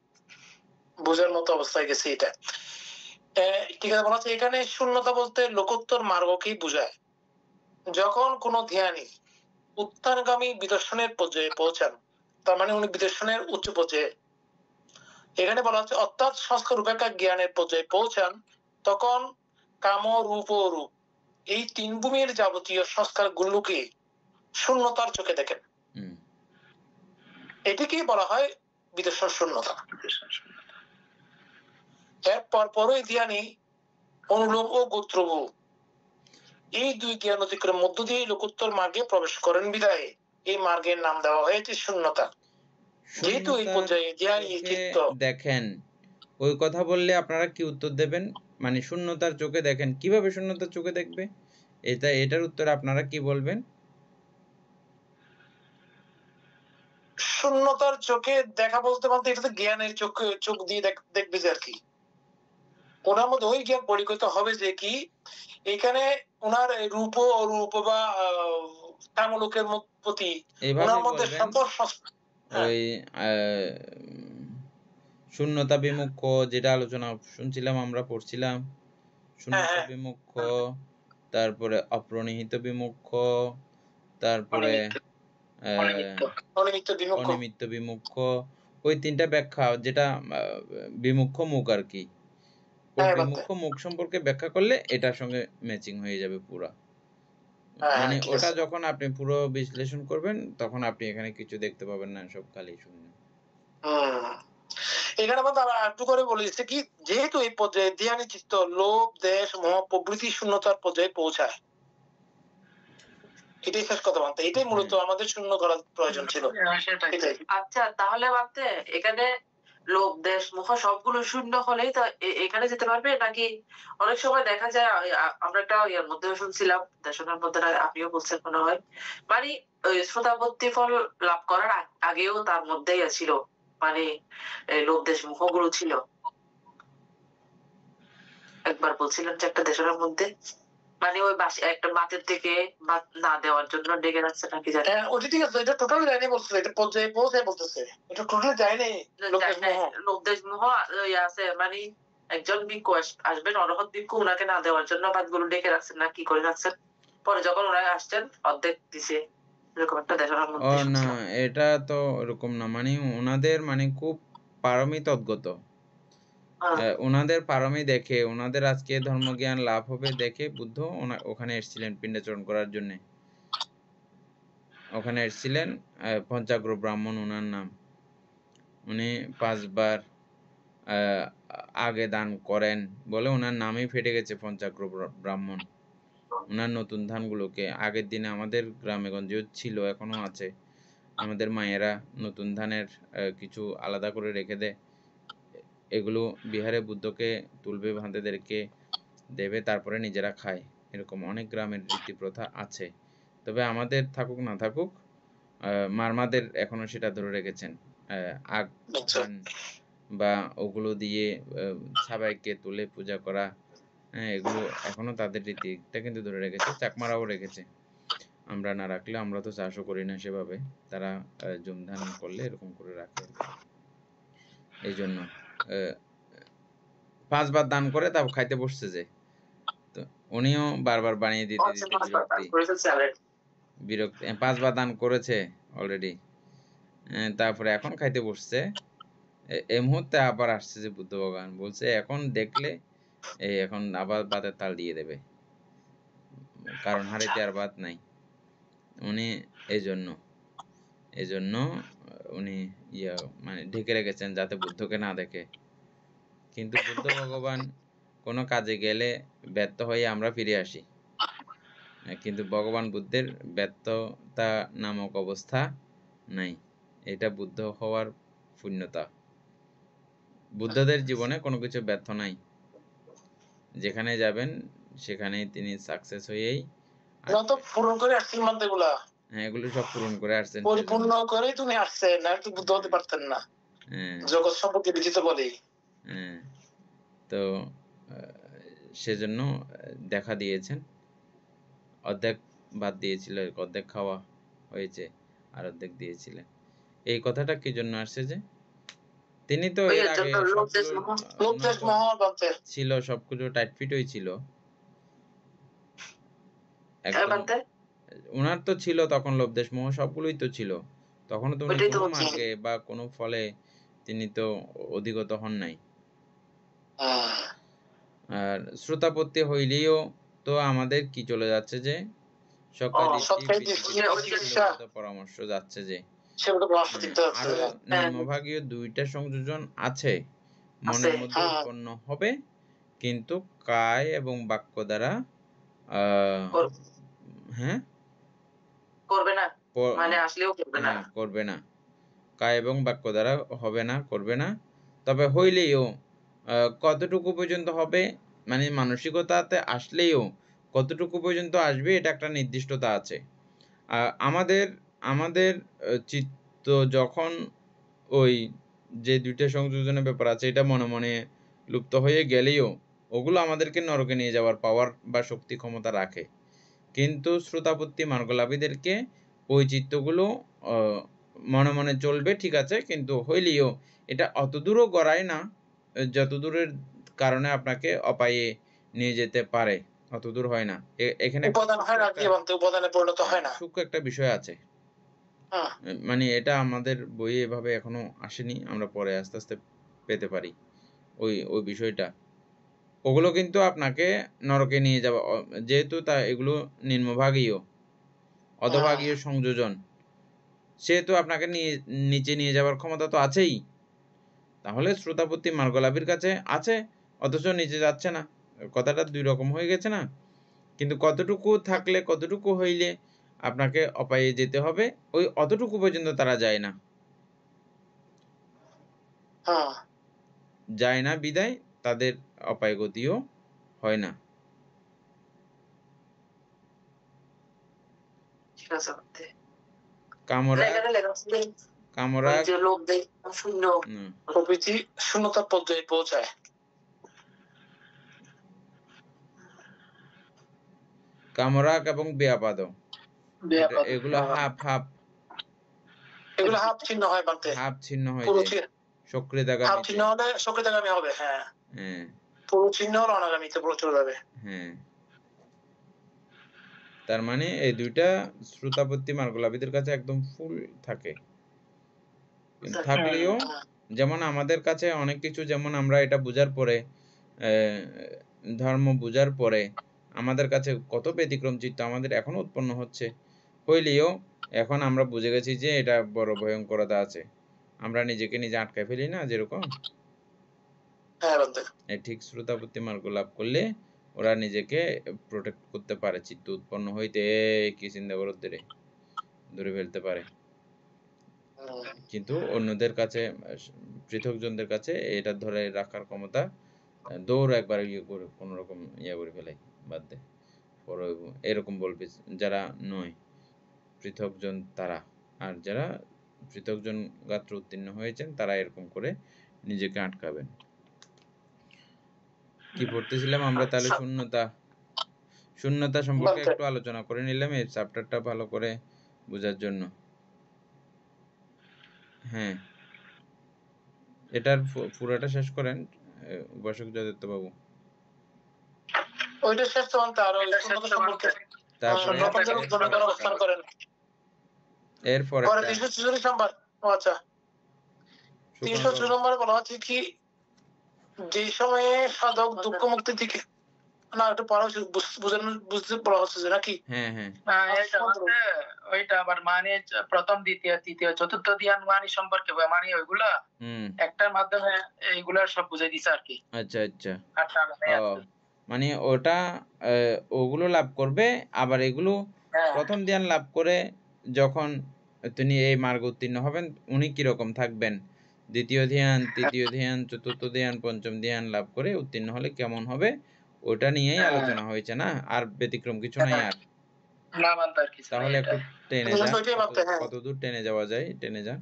বোঝার মতো অবস্থায় গেছে। এটা টিকাটা বলা হচ্ছে এখানে শূন্যতা বলতে লোকোত্তর মার্গকেই বোঝায়। যখন কোনো ধ্যানী উত্থানগামী বিদর্শনের পর্যায়ে পৌঁছান, তার মানে উনি বিদর্শনের উচ্চ পর্যায়ে, এখানে বলা হচ্ছে অর্থাৎ সংস্কার উপেক্ষা জ্ঞানের পর্যায়ে পৌঁছান, তখন কাম রূপ ও রূপ এই 3 ভূমির যাবতীয় সংস্কার গুলোকে শূন্যতার চোখে দেখেন। এটিকেই বলা হয় বিদর্শন শূন্যতা। এরপর পরই ধ্যানী অনুলোম ও গোত্রভূ এই 2 জ্ঞান অতিক্রম মধ্য দিয়ে লোকোত্তর মার্গে প্রবেশ করেন বিধায় এই মার্গের নাম দেওয়া হয়েছে শূন্যতা। যেহেতু এই পর্যায়ে ধ্যানী চিত্ত দেখেন, ওই কথা বললে আপনারা কি উত্তর দেবেন? মানে শূন্যতার চোখে দেখেন, কিভাবে শূন্যতার চোখে দেখবে? এটার উত্তরে আপনারা কি বলবেন? শূন্যতার চোখে দেখা বলতে বলতে এটা তো জ্ঞানের চোখ দিয়ে দেখবে যে আর কি, ওনার মধ্যে ওই জ্ঞান পরিগত হবে যে কি এখানে ওনার রূপ অরূপ বা কামলোকের প্রতি ওনার মধ্যে ওই শূন্যতা বিমুখ্য যেটা আলোচনা শুনছিলাম, আমরা পড়ছিলাম শূন্যতা বিমুখ্য, তারপরে অপ্রনিহিত বিমুখ্য, তারপরে অনিমিত্ত বিমুখ্য, ওই 3টা ব্যাখ্যা, যেটা বিমুখ্য মুখ আর কি, বিমুখ্য মুখ সম্পর্কে ব্যাখ্যা করলে এটার সঙ্গে ম্যাচিং হয়ে যাবে পুরো। মানে ওটা যখন আপনি পুরো বিশ্লেষণ করবেন তখন আপনি এখানে কিছু দেখতে পাবেন না, সব খালি শূন্য। এখানে আমরা একটু করে বলেছি কি, যেহেতু এই পর্যায়ে ধ্যানী চিত্ত লোভ দেশ মোহ প্রভৃতি শূন্যতার পর্যায়ে পৌঁছায়, এটাই শেষ কথা বলতে, এটাই মূলত আমাদের শূন্য করার প্রয়োজন ছিল। আচ্ছা, তাহলে ভাবতে এখানে লোভ দেশ মোহ সবগুলো শূন্য হলেই তো এখানে যেতে পারবে, নাকি অনেক সময় দেখা যায় আমরা একটা ইয়ার মধ্যে শুনছিলাম, দেশনের মধ্যে আপনিও বলছেন মনে হয়, মানে ওই শ্রোতাবর্তী ফল লাভ করার আগেও তার মধ্যেই ছিল, মানে লোভ দেশ মোহ গুলো ছিল। একবার বলছিলেন যে একটা দেশনের মধ্যে মানে ওই বাসে একটা বাতের থেকে ভাত না দেওয়ার জন্য ডেকে রাখছে নাকি জানি। হ্যাঁ ওটা ঠিক আছে, এটা টোটালি যায়নি বলতেছে, এটা পর্যায়ে পৌঁছায় বলতেছে, এটা টোটালি যায়নি লোকদেশ মোহ। লোকদেশ মোহ আছে, মানে একজন ভিক্ষু আসবেন, অরহৎ ভিক্ষু, ওনাকে না দেওয়ার জন্য ভাতগুলো ডেকে রাখছেন না কি করে রাখছেন, পরে যখন ওরা আসছেন অর্ধেক দিছে, এরকম একটা দেখানোর ও মধ্যে না, শুনছিলাম। এটা তো এরকম না, মানে ওনাদের মানে খুব পারমি তদ্গত, ওনাদের পারমি দেখে, ওনাদের আজকে ধর্মজ্ঞান লাভ হবে দেখে বুদ্ধ ওখানে এসেছিলেন পিণ্ডাচরণ করার জন্য। ওখানে এসেছিলেন পঞ্চাগ্র ব্রাহ্মণ ওনার নাম, উনি 5 বার আগে দান করেন বলে ওনার নামই ফেটে গেছে পঞ্চাগ্র ব্রাহ্মণ। ওনার নতুন ধানগুলোকে আগের দিনে আমাদের গ্রামে গঞ্জেও ছিল, এখনো আছে, আমাদের মায়েরা নতুন ধানের কিছু আলাদা করে রেখে দেয়, এগুলো বিহারে বুদ্ধকে তুলবে, ভান্তেদেরকে দেবে, তারপরে নিজেরা খায়, এরকম অনেক গ্রামের রীতি প্রথা আছে। তবে আমাদের থাকুক না থাকুক, মারমাদের এখনো সেটা ধরে রেখেছেন, আগ ধান বা ওগুলো দিয়ে সবাইকে তুলে পূজা করা, হ্যাঁ এগুলো এখনো তাদের রীতিটা কিন্তু ধরে রেখেছে, চাকমারাও রেখেছে। আমরা না রাখলে, আমরা তো চাষও করি না সেভাবে, তারা জুম ধান করলে এরকম করে রাখে। এই জন্য 5 বার দান করে তারপর খাইতে বসছে যে, তো উনিও বারবার বানিয়ে দিতে দিতে বিরক্তি 5 বার দান করেছে অলরেডি, তারপরে এখন খাইতে বসছে। এই মুহূর্তে আবার আসছে যে বুদ্ধ ভগবান বলছে এখন দেখলে এই এখন আবার ভাতের তাল দিয়ে দেবে, কারণ হাড়িতে আর ভাত নাই। উনি এই জন্য উনি মানে ঢেকে রেখেছেন যাতে বুদ্ধকে না দেখে। কিন্তু বুদ্ধ ভগবান কোনো কাজে গেলে ব্যর্থ হয়ে আমরা ফিরে আসি, কিন্তু ভগবান বুদ্ধের ব্যর্থতা নামক অবস্থা নাই, এটা বুদ্ধ হওয়ার পূর্ণতা। বুদ্ধদের জীবনে কোনো কিছু ব্যর্থ নাই, যেখানে যাবেন সেখানেই তিনি সাকসেস হয়েই তো পূরণ করে আসছেন মন্ত্রগুলা, হ্যাঁ এগুলো সব পূরণ করে আসছেন, পরিপূর্ণ করেই তুমি আসছেন, না একটু বুদ্ধ হতে পারতেন না, জগৎ সম্পর্কে বিজিত বলেই। তো সেজন্য দেখা দিয়েছেন, অর্ধেক ভাত দিয়েছিল, অর্ধেক খাওয়া হয়েছে, আর অর্ধেক দিয়েছিলেন। এই কথাটা কি জন্য আসছে যে তিনি তো এর আগে ছিল, সবকিছু টাইট ফিটই ছিল, ওনার তো ছিল তখন লোভদেশ মোহ সবগুলোই তো ছিল, তখনও তো উনি কোনো মার্গে বা কোনো ফলে তিনি তো অধিগত হন নাই। আর শ্রোতাপত্তি হইলেও তো আমাদের কি চলে যাচ্ছে যে পরামর্শ যাচ্ছে যে আরো নিম্নভাগীয় 2টা সংযোজন আছে, মনের মধ্যে উৎপন্ন হবে, কিন্তু কায় এবং বাক্য দ্বারা হ্যাঁ করবে না, মানে আসলেও করবে না, কায় এবং বাক্য দ্বারা হবে না, করবে না। তবে হইলেও কতটুকু পর্যন্ত হবে, মানে মানসিকতাতে আসলেও কতটুকু পর্যন্ত আসবে, এটা একটা নির্দিষ্টতা আছে। আমাদের চিত্ত যখন ওই যে 2টা সংযোজনের ব্যাপার আছে এটা মনে মনে লুপ্ত হয়ে গেলেও ওগুলো আমাদেরকে নরকে নিয়ে যাওয়ার পাওয়ার বা শক্তি ক্ষমতা রাখে, কিন্তু শ্রোতাপত্তি মার্গলাভীদেরকে ওই চিত্তগুলো মনে মনে চলবে, ঠিক আছে, কিন্তু হইলেও এটা অত দূরও গড়ায় না যত দূরের কারণে আপনাকে অপায়ে নিয়ে যেতে পারে, অত দূর হয় না। এখানে সূক্ষ্ম একটা বিষয় আছে, মানে এটা আমাদের বইয়ে এভাবে এখনো আসেনি, আমরা পরে আস্তে আস্তে পেতে পারি ওই বিষয়টা। ওগুলো কিন্তু আপনাকে নরকে নিয়ে যাবে, যেহেতু এগুলো নিম্নভাগীয় অধভাগীয় সংযোজন, সেহেতু আপনাকে নিচে নিয়ে যাওয়ার ক্ষমতা তো আছেই। তাহলে শ্রোতাপত্তি মার্গলাভীর কাছে আছে, অথচ নিচে যাচ্ছে না, কথাটা 2 রকম হয়ে গেছে না। কিন্তু কতটুকু থাকলে, কতটুকু হইলে আপনাকে অপায়ে যেতে হবে, ওই অতটুকু পর্যন্ত তারা যায় না, বিদায় তাদের অপায় গতিও হয় না। কামরা প্রভৃতি শূন্যতা পর্যায়ে পৌঁছায়। কামরাক এবং ব্যাপাদ ব্যাপাদ এগুলো হাফ হাফ এগুলো হাফ চিহ্ন হয় বাংলাতে, হাফ চিহ্ন হয় পুরো যে সক্রিয়তাগামী হাফ চিহ্ন হলে সক্রিয়তাগামী হবে। হ্যাঁ, হ্যাঁ পুরো চিহ্ন হলে অনাগামীতে পুরো চলে যাবে। হ্যাঁ, তার মানে এই দুইটা শ্রুতাপত্তি মার্গলাভীদের কাছে একদম ফুল থাকে। থাকলেও যেমন আমাদের কাছে অনেক কিছু, যেমন আমরা এটা বোঝার পরে ধর্ম বোঝার পরে আমাদের কাছে কত ব্যতিক্রম চিত্ত আমাদের এখনো উৎপন্ন হচ্ছে, হইলেও এখন আমরা বুঝে গেছি যে এটা বড় ভয়ঙ্করতা আছে। আমরা নিজেকে নিজে আটকায় ফেলি না, যেরকম ঠিক শ্রোতাপত্তি মার্গ লাভ করলে ওরা নিজেকে প্রোটেক্ট করতে পারে, চিত্ত উৎপন্ন হইতে কি চিন্তা করো ধরে ফেলতে পারে। কিন্তু অন্যদের কাছে, পৃথকজনদের কাছে এটা ধরে রাখার ক্ষমতা দৌড় একবার ইয়ে করে কোনো রকম ইয়ে করে ফেলে, বাদ দেয় পরে এরকম বলবে যারা নয় পৃথকজন তারা। আর যারা পৃথকজন গাত্র উত্তীর্ণ হয়েছেন তারা এরকম করে নিজেকে আটকাবেন। কি পড়তেছিলাম আমরা তাহলে? শূন্যতা সম্পর্কে একটু আলোচনা করে নিলাম এই চ্যাপ্টারটা ভালো করে বোঝার জন্য। হ্যাঁ, এটার পুরোটা শেষ করেন উপাসক যথার্থ বাবু। ওইটা শেষ তো আর ওই শূন্যতা সম্পর্কে তারপরে অবস্থান করেন। এরপর 346 নাম্বার। আচ্ছা, 346 নম্বরে বলা হচ্ছে কি, যে সময়ে সাধক দুঃখ মুক্তির দিকে, না একটু পড়া বুঝতে বলা হচ্ছে যে নাকি? হ্যাঁ হ্যাঁ, ওইটা আবার মানে প্রথম দ্বিতীয় তৃতীয় চতুর্থ ধ্যান মানে সম্পর্কে মানে ওইগুলা একটার মাধ্যমে এইগুলা সব বুঝাই দিছে আর কি। আচ্ছা আচ্ছা, মানে ওটা ওগুলো লাভ করবে, আবার এগুলো প্রথম ধ্যান লাভ করে যখন তিনি এই মার্গ উত্তীর্ণ হবেন উনি কিরকম থাকবেন, দ্বিতীয় ধ্যান তৃতীয় ধ্যান চতুর্থ ধ্যান পঞ্চম ধ্যান লাভ করে উত্তীর্ণ হলে কেমন হবে, ওটা নিয়েই আলোচনা হয়েছে না, আর ব্যতিক্রম কিছু নাই। আর তাহলে একটু টেনে যান, কতদূর টেনে যাওয়া যায় টেনে যান।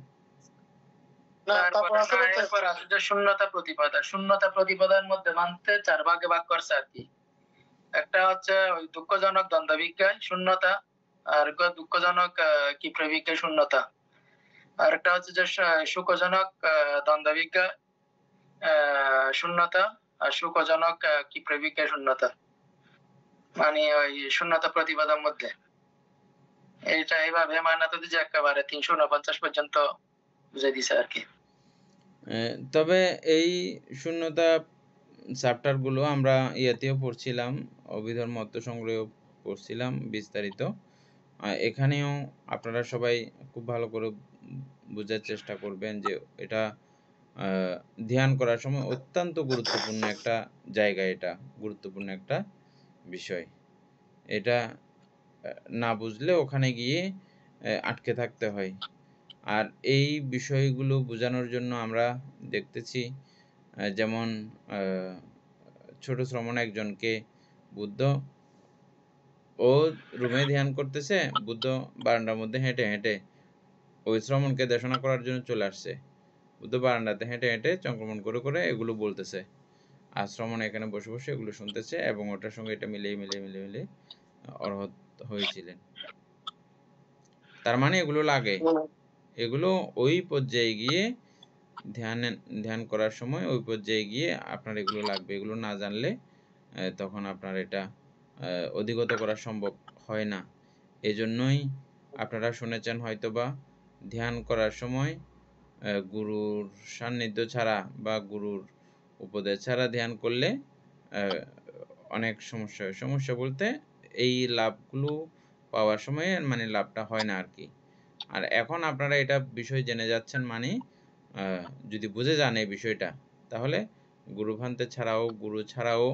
শূন্যতা প্রতিপদা, শূন্যতা প্রতিপদার মধ্যে মানতে 4 ভাগে ভাগ করছে আর কি। একটা হচ্ছে ওই দুঃখজনক দ্বন্দ্ব বিজ্ঞান শূন্যতা, আর দুঃখজনক কি প্রবিজ্ঞা শূন্যতা, আর একটা হচ্ছে যে সুখজনক দ্বন্দ্ব বিজ্ঞান শূন্যতা, আর সুখজনক কি প্রবিজ্ঞা শূন্যতা, মানে ওই শূন্যতা প্রতিপদার মধ্যে এইটা এইভাবে মানাতে যে একেবারে 349 পর্যন্ত বুঝাই দিছে আর কি। তবে এই শূন্যতা চ্যাপ্টার গুলো আমরা ইয়াতেও পড়ছিলাম, অভিধর্ম অর্থ সংগ্রহ পড়ছিলাম বিস্তারিত। এখানেও আপনারা সবাই খুব ভালো করে বোঝার চেষ্টা করবেন যে এটা ধ্যান করার সময় অত্যন্ত গুরুত্বপূর্ণ একটা জায়গা, এটা গুরুত্বপূর্ণ একটা বিষয়। এটা না বুঝলে ওখানে গিয়ে আটকে থাকতে হয়। আর এই বিষয়গুলো বোঝানোর জন্য আমরা দেখতেছি যেমন ছোট শ্রমণ একজনকে বুদ্ধ, ও রুমে ধ্যান করতেছে, বুদ্ধ বারান্দার মধ্যে হেঁটে হেঁটে ওই শ্রমণকে দেশনা করার জন্য চলে আসছে। বুদ্ধ বারান্দাতে হেঁটে হেঁটে চক্রমণ করে করে এগুলো বলতেছে, আর শ্রমণ এখানে বসে বসে এগুলো শুনতেছে এবং ওটার সঙ্গে এটা মিলিয়ে মিলিয়ে মিলিয়ে মিলিয়ে অর্হত হয়েছিলেন। তার মানে এগুলো লাগে, এগুলো ওই পর্যায়ে গিয়ে ধ্যান করার সময় ওই পর্যায়ে গিয়ে আপনার এগুলো লাগবে। এগুলো না জানলে তখন আপনার এটা অধিগত করা সম্ভব হয় না। এজন্যই আপনারা শুনেছেন হয়তোবা ধ্যান করার সময় গুরুর সান্নিধ্য ছাড়া বা গুরুর উপদেশ ছাড়া ধ্যান করলে অনেক সমস্যা হয়। সমস্যা বলতে এই লাভগুলো পাওয়ার সময় মানে লাভটা হয় না আর কি। আর এখন আপনারা এটা বিষয় জেনে যাচ্ছেন, মানে যদি বুঝে যান এই বিষয়টা, তাহলে গুরুভান্তে ছাড়াও গুরু ছাড়াও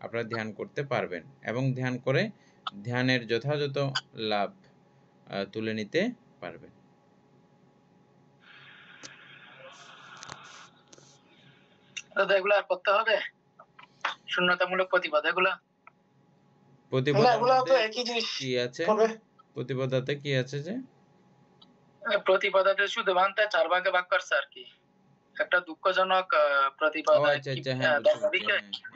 আপনারা ধ্যান করতে পারবেন এবং ধ্যান করে ধ্যানের যথাযথ লাভ তুলে নিতে পারবেন। এগুলো আর করতে হবে শূন্যতামূলক প্রতিপদ, এগুলো কি আছে প্রতিপদাতে কি আছে যে প্রতিপদাতে শুধু ভান্তে 4 ভাগে ভাগ করছে আর কি। একটা দুঃখজনক প্রতিপদ, আচ্ছা আচ্ছা, হ্যাঁ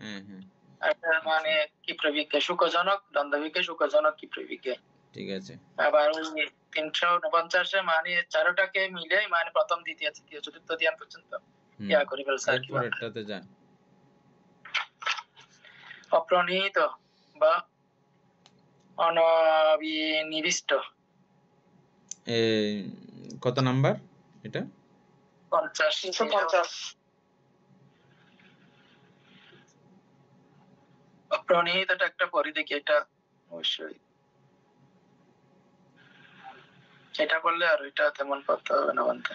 হ্যাঁ হ্যাঁ, এটা মানে ক্ষিপ্রবিজ্ঞে সুখজনক, দ্বন্দ্ববিজ্ঞে সুখজনক, ক্ষিপ্রবিজ্ঞে। ঠিক আছে। আবার ওই 349 মানে চারোটাকে মিলে মানে প্রথম, দ্বিতীয়, তৃতীয়, চতুর্থ ধ্যান পর্যন্ত ইয়া করে ফেলছে আর কি। এরপরেরটাতে যান। অপ্রণীত বা অনবিনিবিষ্ট। কত নাম্বার এটা? 350। অপ্রণীতটা একটা পরি দেখি, এটা অবশ্যই এটা বললে আর ওইটা তেমন পড়তে হবে না বলতে।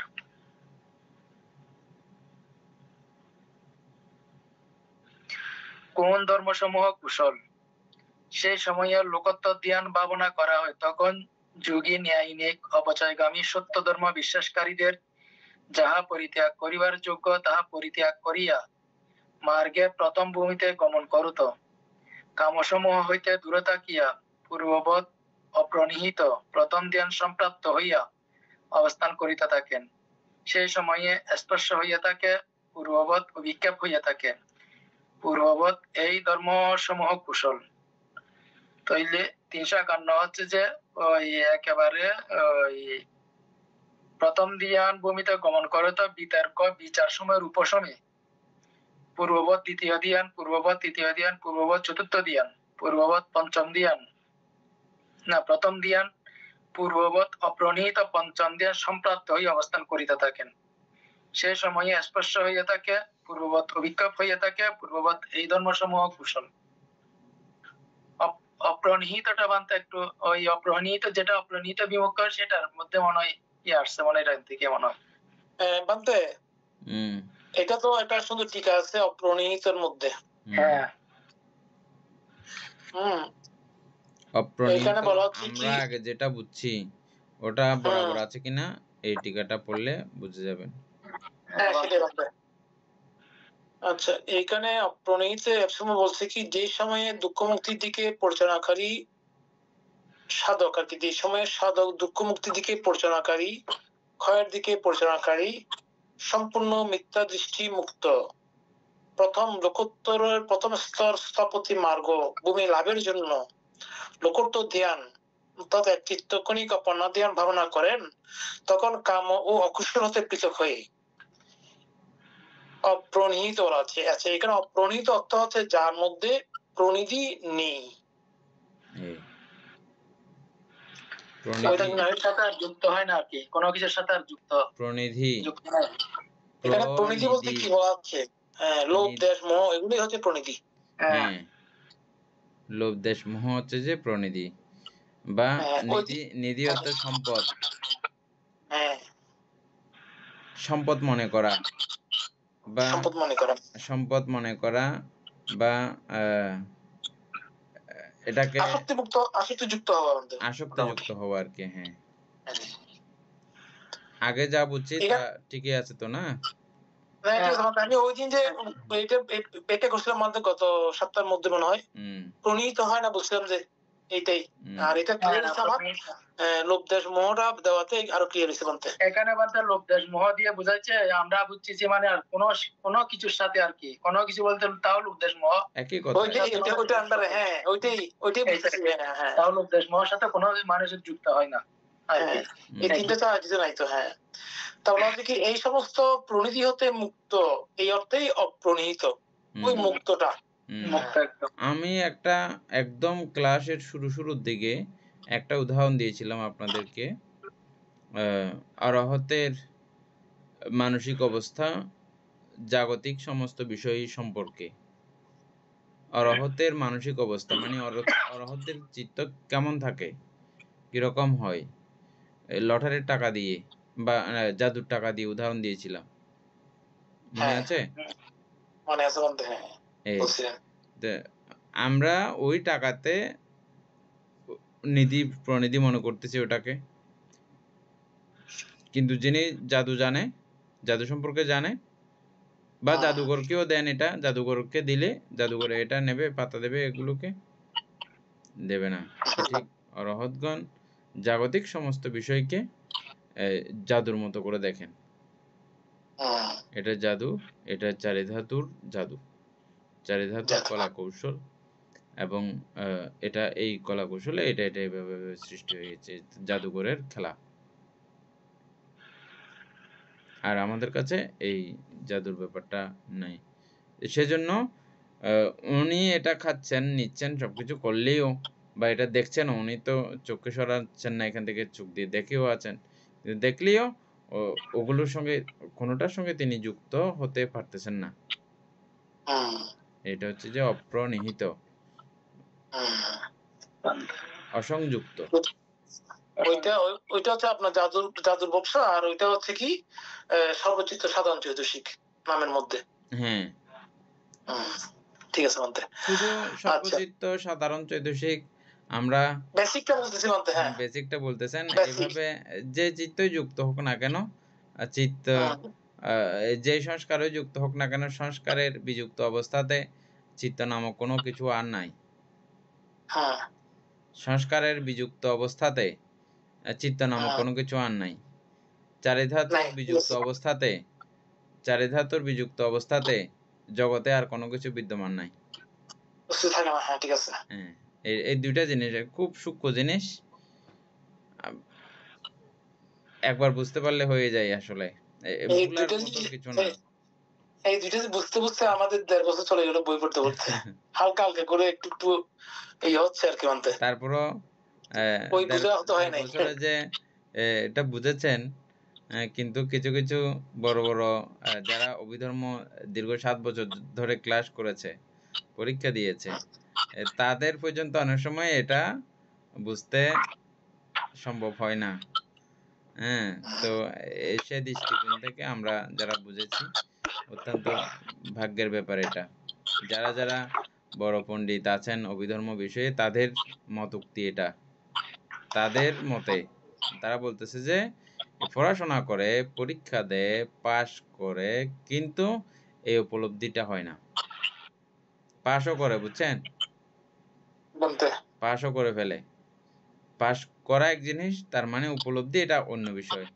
কোন ধর্মসমূহ কুশল? সেই সময়ে লোকত্ব ধ্যান ভাবনা করা হয়, তখন যোগী ন্যায়িক অপচয়গামী সত্য ধর্ম বিশ্বাসকারীদের যাহা পরিত্যাগ করিবার যোগ্য তাহা পরিত্যাগ করিয়া মার্গে প্রথম ভূমিতে গমন করত। কামসমূহ হইতে দূরে থাকিয়া পূর্ববৎ অপ্রনিহিত প্রথম ধ্যান সম্প্রাপ্ত হইয়া অবস্থান করিতে থাকেন। সেই সময়ে স্পর্শ হইয়া থাকে, পূর্ববৎ অভিক্ষেপ হইয়া থাকে। পূর্ববৎ এই ধর্মসমূহ কুশল। তাইলে 351 হচ্ছে যে ওই একেবারে ওই প্রথম ধ্যান ভূমিতে গমন করে তো বিতর্ক বিচার সময়ের উপশমে পূর্ববৎ দ্বিতীয় ধ্যান, পূর্ববৎ তৃতীয় ধ্যান, পূর্ববৎ চতুর্থ ধ্যান, পূর্ববৎ পঞ্চম ধ্যান, না প্রথম ধ্যান, পূর্ববৎ অপ্রণীত পঞ্চম ধ্যান সম্প্রাপ্ত হয়ে অবস্থান করিতে থাকেন। সে সময়ে স্পর্শ হইয়া থাকে, পূর্ববৎ অভিক্ষেপ হইয়া থাকে, পূর্ববৎ এই ধর্মসমূহ কুশল। অপ্রণীতটা বানতে একটু ওই অপ্রণীত যেটা অপ্রণীত বিমুখ সেটার মধ্যে মনে হয় ইয়ে আসছে, মনে হয় থেকে মনে হয় বানতে এটা তো একটা সুন্দর টিকা আছে অপ্রণীতের মধ্যে। হ্যাঁ এখানে বলা হচ্ছে আমরা আগে যেটা বুঝছি ওটা বরাবর আছে কিনা এই টিকাটা পড়লে বুঝে যাবেন। হ্যাঁ সেটাই বানতে। আচ্ছা, এখানে অপ্রণীতে একসময় বলছে কি যে সময়ে দুঃখ মুক্তির দিকে পরিচালনাকারী সাধক আর কি, যে সময়ে সাধক দুঃখ মুক্তির দিকে পরিচালনাকারী, ক্ষয়ের দিকে পরিচালনাকারী, সম্পূর্ণ মিথ্যা দৃষ্টি মুক্ত প্রথম লোকোত্তরের প্রথম স্তর স্থাপতি মার্গ ভূমি লাভের জন্য লোকোত্তর ধ্যান অর্থাৎ এক চিত্তকণিক অপর্ণা ধ্যান ভাবনা করেন, তখন কাম ও অকুশল হতে পৃথক হয়ে অপ্রণীত বলা আছে। আচ্ছা, এখানে অপ্রণীত অর্থ হচ্ছে যার মধ্যে প্রণিধি নেই, যুক্ত হয় না আর কি, কোনো কিছুর সাথে আর যুক্ত প্রণিধি। এখানে প্রণিধি বলতে কি বলা হচ্ছে? লোভ দেশ মোহ এগুলি হচ্ছে প্রণিধি। হ্যাঁ, লোভ দেশ মোহ হচ্ছে যে প্রণিধি বা নিধি। নিধি অর্থ সম্পদ, সম্পদ মনে করা বা সম্পদ মনে করা বা এটাকে আসক্তিযুক্ত হওয়া আর কি। হ্যাঁ, আগে যা বুঝছি তা ঠিকই আছে তো না? আমি ওই দিন যে এটা করছিলাম মধ্যে গত সপ্তাহের মধ্যে মনে হয় প্রণীত হয় না, বুঝছিলাম যে এইটাই। আর এটা ক্লিয়ার হচ্ছে আমার লোভ দেশ মোহটা দেওয়াতে আরো ক্লিয়ার হয়েছে বলতে। এখানে বলতে লোভ দেশ মোহ দিয়ে বোঝাচ্ছে আমরা বুঝছি যে মানে আর কোনো কিছুর সাথে আর কি, কোনো কিছু বলতে তাও লোভ দেশ মোহ একই কথা। ওইটা আন্ডারে, হ্যাঁ ওইটাই বুঝছি। হ্যাঁ, তাও লোভ দেশ মোহের সাথে কোনো মানুষের যুক্ত হয় না। এই তিনটা তো কিছু নাই তো। হ্যাঁ, তাহলে হচ্ছে কি এই সমস্ত প্রণিধি হতে মুক্ত, এই অর্থেই অপ্রণীত ওই মুক্তটা। আমি একটা একদম ক্লাসের শুরুর দিকে একটা উদাহরণ দিয়েছিলাম আপনাদেরকে, অরহতের মানসিক অবস্থা জাগতিক সমস্ত বিষয় সম্পর্কে। অরহতের মানসিক অবস্থা মানে অরহতের চিত্ত কেমন থাকে, কিরকম হয়, লটারির টাকা দিয়ে বা জাদুর টাকা দিয়ে উদাহরণ দিয়েছিলাম, মনে আছে? আমরা ওই টাকাতে নিধি প্রণিধি মনে করতেছি ওটাকে, কিন্তু যিনি জাদু জানে, জাদু সম্পর্কে জানে বা জাদুঘরকেও দেন, এটা জাদুঘরকে দিলে জাদুঘর এটা নেবে, পাতা দেবে, এগুলোকে দেবে না। ঠিক অরহতগণ জাগতিক সমস্ত বিষয়কে জাদুর মতো করে দেখেন। এটা জাদু, এটা চারিধাতুর জাদু। চারিধাতুর জাদু। কলা কৌশল এবং এটা এই কলা কৌশলে এটা এইভাবে সৃষ্টি হয়েছে জাদুঘরের খেলা। আর আমাদের কাছে এই জাদুর ব্যাপারটা নাই। সেজন্য উনি এটা খাচ্ছেন, নিচ্ছেন, সবকিছু করলেও বা এটা দেখছেন, উনি তো চোখে সরাচ্ছেন না এখান থেকে, চোখ দিয়ে দেখেও আছেন। কিন্তু দেখলেও ওগুলোর সঙ্গে কোনোটার সঙ্গে তিনি যুক্ত হতে পারতেছেন না। হুম, এটা হচ্ছে যে অপ্রনিহিত, হুম। অসংযুক্ত। ওইটা হচ্ছে আপনার জাদুর ব্যবসা, আর ওইটা হচ্ছে কি সর্বচিত্ত সাধারণ চৈতসিক নামের মধ্যে। হ্যাঁ, ঠিক আছে মানতে। শুধু আচ্ছা, সর্বচিত্ত সাধারণ চৈতসিক আমরা বেসিকটা বলতেছি মানতে। হ্যাঁ, বেসিকটা বলতেছেন। বেসিক। এভাবে যে চিত্তই যুক্ত হোক না কেন, চিত্ত যে সংস্কারই যুক্ত হোক না কেন, সংস্কারের বিযুক্ত অবস্থাতে চিত্ত নামক কোনো কিছু আর নাই। হ্যাঁ, সংস্কারের বিযুক্ত অবস্থাতে চিত্ত নামক কোনো কিছু আর নাই। চারিধাতুর নাই, বিযুক্ত yes. অবস্থাতে, চারিধাতুর বিযুক্ত অবস্থাতে জগতে আর কোনো কিছু বিদ্যমান নাই। বুঝতে থাকে না। হ্যাঁ, ঠিক আছে। হ্যাঁ, এই দুইটা জিনিস খুব সূক্ষ্ম জিনিস, একবার বুঝতে পারলে হয়ে যায় আসলে। এই ভুলার দুইটা মতো যে- কিছু না। এই দুইটা যে বুঝতে বুঝতে আমাদের 1.5 বছর চলে গেল বই পড়তে পড়তে। হালকা হালকা করে একটু একটু এই হচ্ছে আর কি মানতে। তারপরও ওই বোঝা হতে হয় নাই। বছরে যে এটা বুঝেছেন, কিন্তু কিছু কিছু বড় বড় যারা অভিধর্ম দীর্ঘ 7 বছর ধরে ক্লাস করেছে, পরীক্ষা দিয়েছে, তাদের পর্যন্ত অনেক সময় এটা বুঝতে সম্ভব হয় না। হ্যাঁ, তো সে দৃষ্টিকোণ থেকে আমরা যারা বুঝেছি অত্যন্ত ভাগ্যের ব্যাপার এটা। যারা যারা বড় পণ্ডিত আছেন অভিধর্ম বিষয়ে, তাদের মতোক্তি এটা। তাদের মতে তারা বলতেছে যে পড়াশোনা করে, পরীক্ষা দেয়, পাশ করে, কিন্তু এই উপলব্ধিটা হয় না। পাশও করে, বুঝছেন, বলতে পাশও করে ফেলে। পাশ করা এক জিনিস, তার মানে উপলব্ধি এটা অন্য বিষয়।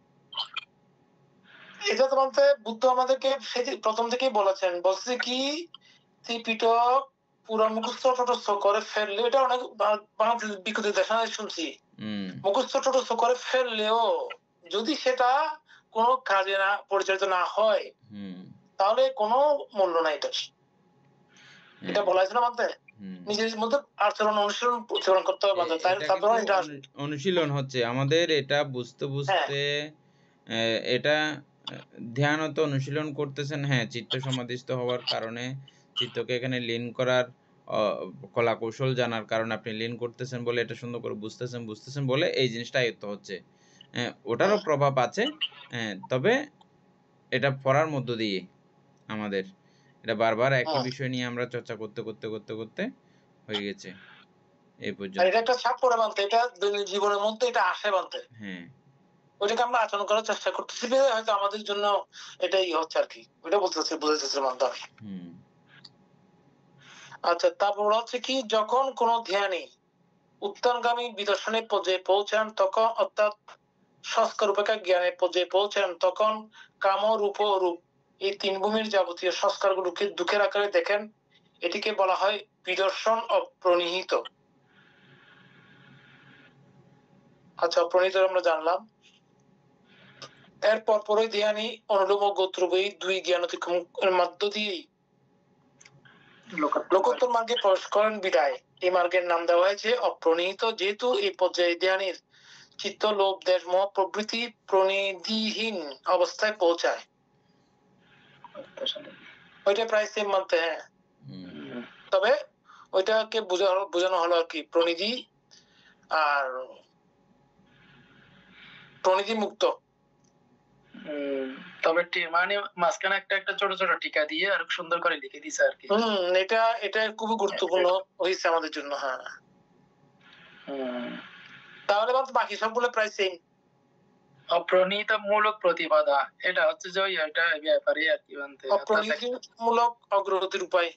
এটা তো বলতে বুদ্ধ আমাদেরকে প্রথম থেকেই বলেছেন, বলছে কি ত্রিপিটক পুরো মুখস্থ টটস্থ করে ফেললে, এটা অনেক বাংলাদেশের বিগত দেখা শুনছি, মুখস্থ টটস্থ করে ফেললেও যদি সেটা কোনো কাজে না পরিচালিত না হয় তাহলে কোনো মূল্য নাই এটার। এটা বলা হয়েছে না মানতে, নিজের মধ্যে আচরণ অনুসরণ করতে হবে মানতে, তাই তারপর এটা অনুশীলন হচ্ছে আমাদের, এটা বুঝতে বুঝতে এটা ধ্যানত অনুশীলন করতেছেন। হ্যাঁ, চিত্ত সমাধিস্থ হওয়ার কারণে, চিত্তকে এখানে লীন করার কলা কৌশল জানার কারণে আপনি লীন করতেছেন বলে এটা সুন্দর করে বুঝতেছেন বলে এই জিনিসটা আয়ত্ত হচ্ছে। ওটারও প্রভাব আছে, তবে এটা পড়ার মধ্য দিয়ে আমাদের এটা বারবার একই বিষয় নিয়ে আমরা চর্চা করতে করতে করতে করতে হয়ে গেছে এই পর্যন্ত। এটা একটা ছাপ পড়ে বানতে, এটা দৈনিক জীবনের মধ্যে এটা আসে বানতে। হ্যাঁ, ওইটাকে আমরা আচরণ করার চেষ্টা করতেছি, হয়তো আমাদের জন্য এটাই হচ্ছে আর কি, ওইটা বলতেছি বুঝাইতেছে মানতে আমি। আচ্ছা, তারপর হচ্ছে কি যখন কোন ধ্যানী উত্তরগামী বিদর্শনের পর্যায়ে পৌঁছান তখন, অর্থাৎ সংস্কার উপেক্ষা জ্ঞানের পর্যায়ে পৌঁছান তখন কাম, রূপ ও রূপ এই তিন ভূমির যাবতীয় সংস্কার গুলোকে দুঃখের আকারে দেখেন। এটিকে বলা হয় বিদর্শন অপ্রনিহিত। আচ্ছা, অপ্রনিহিত আমরা জানলাম। এরপর পরে ধ্যানী অনুলোম ও গোত্রবী দুই জ্ঞান অতিক্রমের মধ্য দিয়েই লোকোত্তর মার্গে প্রবেশ করেন বিদায় এই মার্গের নাম দেওয়া হয়েছে অপ্রনিহিত, যেহেতু এই পর্যায়ে ধ্যানের চিত্ত, লোভ, দেশ, মোহ প্রভৃতি প্রনিধিহীন অবস্থায় পৌঁছায়। ওইটা প্রায় সেম মানতে। হ্যাঁ, তবে ওইটাকে বোঝানো হলো আর কি প্রনিধি আর প্রনিধি মুক্ত। তবে মানে মাঝখানে একটা একটা ছোট ছোট টিকা দিয়ে আর সুন্দর করে লিখে দিছে আর কি। এটা খুবই গুরুত্বপূর্ণ হয়েছে আমাদের জন্য। হ্যাঁ, তাহলে বাকি সবগুলো প্রায় সেম। অপ্রণীত মূলক প্রতিপাদা, এটা হচ্ছে যে এটা ব্যাপারে আর কি বলতে, অপ্রণীতিমূলক অগ্রগতির উপায়।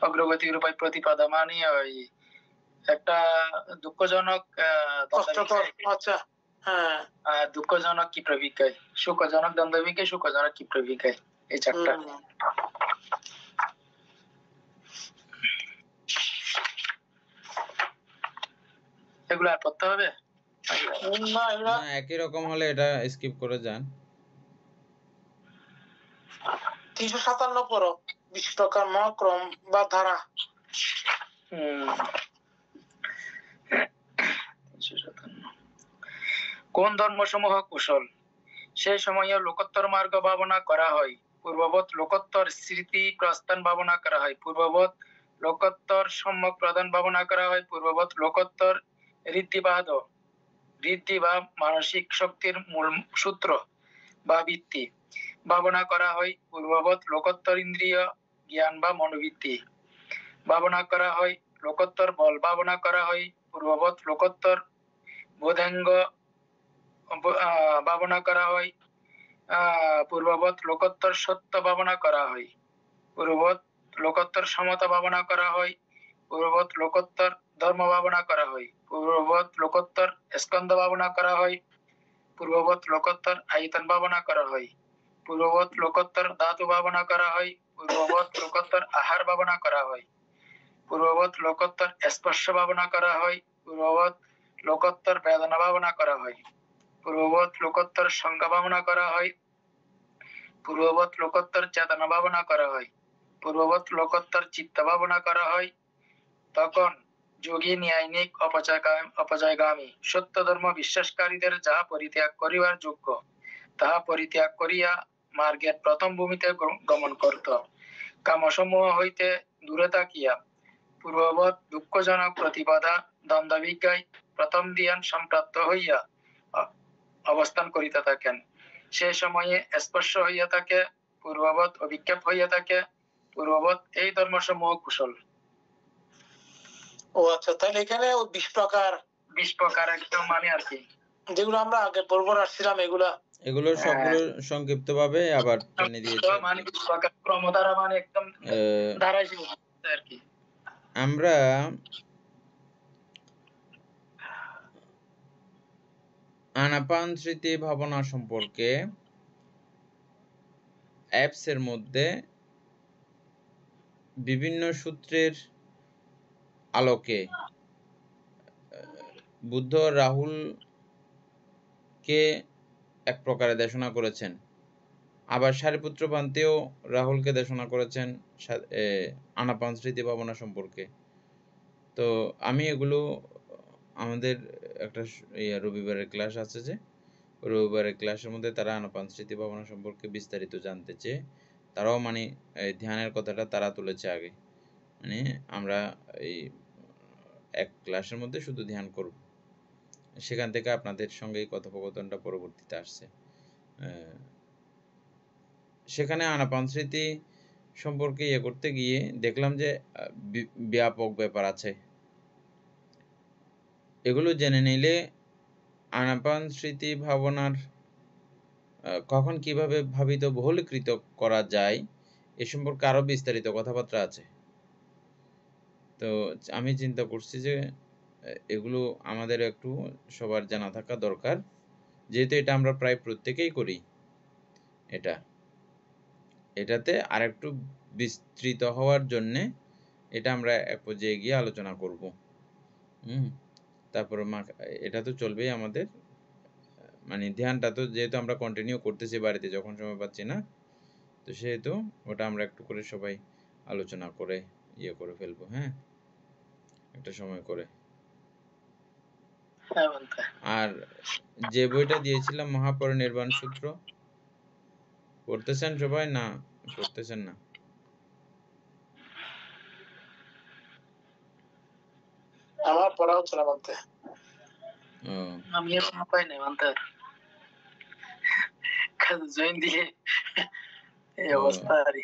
অগ্রগতির উপায় প্রতিপাদা মানে ওই একটা দুঃখজনক আচ্ছা, হ্যাঁ, দুঃখজনক কি প্রবিজ্ঞায়, সুখজনক দ্বন্দ্ব বিজ্ঞায়, সুখজনক কি প্রবিজ্ঞায়। এই চারটা। এগুলো আর পড়তে হবে? না এগুলা না, একই রকম হলে এটা স্কিপ করে যান। 357 পড়ো, 20 প্রকার মহাক্রম বা ধারা। কোন ধর্মসমূহ কুশল? সেই সময়ে লোকোত্তর মার্গ ভাবনা করা হয়, পূর্ববৎ লোকোত্তর স্মৃতি প্রস্থান ভাবনা করা হয়, পূর্ববৎ লোকোত্তর সম্যক প্রদান ভাবনা করা হয়, পূর্ববৎ লোকোত্তর ঋদ্ধিবাদ ঋদ্ধি বা মানসিক শক্তির মূল সূত্র বা ভিত্তি ভাবনা করা হয়, পূর্ববৎ লোকোত্তর ইন্দ্রিয় জ্ঞান বা মনোবৃত্তি ভাবনা করা হয়, লোকোত্তর বল ভাবনা করা হয়, পূর্ববৎ লোকোত্তর বোধাঙ্গ ভাবনা করা হয়, পূর্ববৎ লোকোত্তর সত্য ভাবনা করা হয়, পূর্ববৎ লোকোত্তর সমতা ভাবনা করা হয়, পূর্ববৎ লোকোত্তর ধর্ম ভাবনা করা হয়, পূর্ববৎ লোকোত্তর স্কন্ধ ভাবনা করা হয়, পূর্ববৎ লোকোত্তর আয়তন ভাবনা করা হয়, পূর্ববৎ লোকোত্তর ধাতু ভাবনা করা হয়, পূর্ববৎ লোকোত্তর আহার ভাবনা করা হয়, পূর্ববৎ লোকোত্তর স্পর্শ ভাবনা করা হয়, পূর্ববৎ লোকোত্তর বেদনা ভাবনা করা হয়, পূর্ববৎ লোকোত্তর সংজ্ঞা ভাবনা করা হয়, পূর্ববৎ লোকোত্তর চেতনা ভাবনা করা হয়, পূর্ববৎ লোকোত্তর চিত্ত ভাবনা করা হয়। তখন যোগী ন্যায়নিক অপচয়গামী সত্য ধর্ম বিশ্বাসকারীদের যাহা পরিত্যাগ করিবার যোগ্য তাহা পরিত্যাগ করিয়া মার্গের প্রথম ভূমিতে গমন করত, কামসমূহ হইতে দূরে থাকিয়া পূর্ববৎ দুঃখজনক প্রতিবাদা দ্বন্দ্ববিজ্ঞায় প্রথম ধ্যান সম্প্রাপ্ত হইয়া অবস্থান করিতে থাকেন। সে সময়ে স্পর্শ হইয়া থাকে, পূর্ববৎ অভিক্ষেপ হইয়া থাকে, পূর্ববৎ এই ধর্মসমূহ কুশল। ও আচ্ছা, তাহলে এখানে 20 প্রকার একদম মানে আর কি যেগুলো আমরা আগে পড়বো আসছিলাম এগুলো সবগুলো সংক্ষিপ্ত ভাবে আবার টেনে দিয়েছে মানে 20 প্রকার ক্রমধারা মানে একদম ধারায় আর কি। আমরা আনাপান স্মৃতি ভাবনা সম্পর্কে অ্যাপস এর মধ্যে বিভিন্ন সূত্রের আলোকে বুদ্ধ রাহুলকে এক প্রকারে দেশনা করেছেন, আবার সারিপুত্র পান্তেও রাহুলকে দেশনা করেছেন আনাপান স্মৃতি ভাবনা সম্পর্কে। তো আমি এগুলো আমাদের একটা রবিবারের ক্লাস আছে, যে রবিবারের ক্লাসের মধ্যে তারা আনাপান স্মৃতি ভাবনা সম্পর্কে বিস্তারিত জানতে চেয়ে তারাও মানে ধ্যানের কথাটা তারা তুলেছে আগে, মানে আমরা এই এক ক্লাসের মধ্যে শুধু ধ্যান করব, সেখান থেকে আপনাদের সঙ্গে এই কথোপকথনটা পরবর্তীতে আসছে। সেখানে আনাপান স্মৃতি সম্পর্কে করতে গিয়ে দেখলাম যে ব্যাপক ব্যাপার আছে। এগুলো জেনে নিলে আনাপান স্মৃতি ভাবনার কখন কিভাবে ভাবিত বহুলীকৃত করা যায় এ সম্পর্কে আরো বিস্তারিত কথাবার্তা আছে। তো আমি চিন্তা করছি যে এগুলো আমাদের একটু সবার জানা থাকা দরকার, যেহেতু এটা আমরা প্রায় প্রত্যেকেই করি। এটাতে আরেকটু বিস্তৃত হওয়ার জন্যে এটা আমরা এক পর্যায়ে গিয়ে আলোচনা করব। তারপর এটা তো চলবেই আমাদের, মানে ধ্যানটা তো যেহেতু আমরা কন্টিনিউ করতেছি বাড়িতে যখন সময় পাচ্ছি না, তো সেহেতু ওটা আমরা একটু করে সবাই আলোচনা করে করে ফেলবো। হ্যাঁ, একটা সময় করে। আর যে বইটা দিয়েছিলাম মহাপরিনির্বাণ সূত্র পড়তেছেন সবাই না পড়তেছেন না? আমার পড়া হচ্ছে না বলতে, আমি এর পাই নাই মানতে কাজ জয়েন দিয়ে এই অবস্থা আর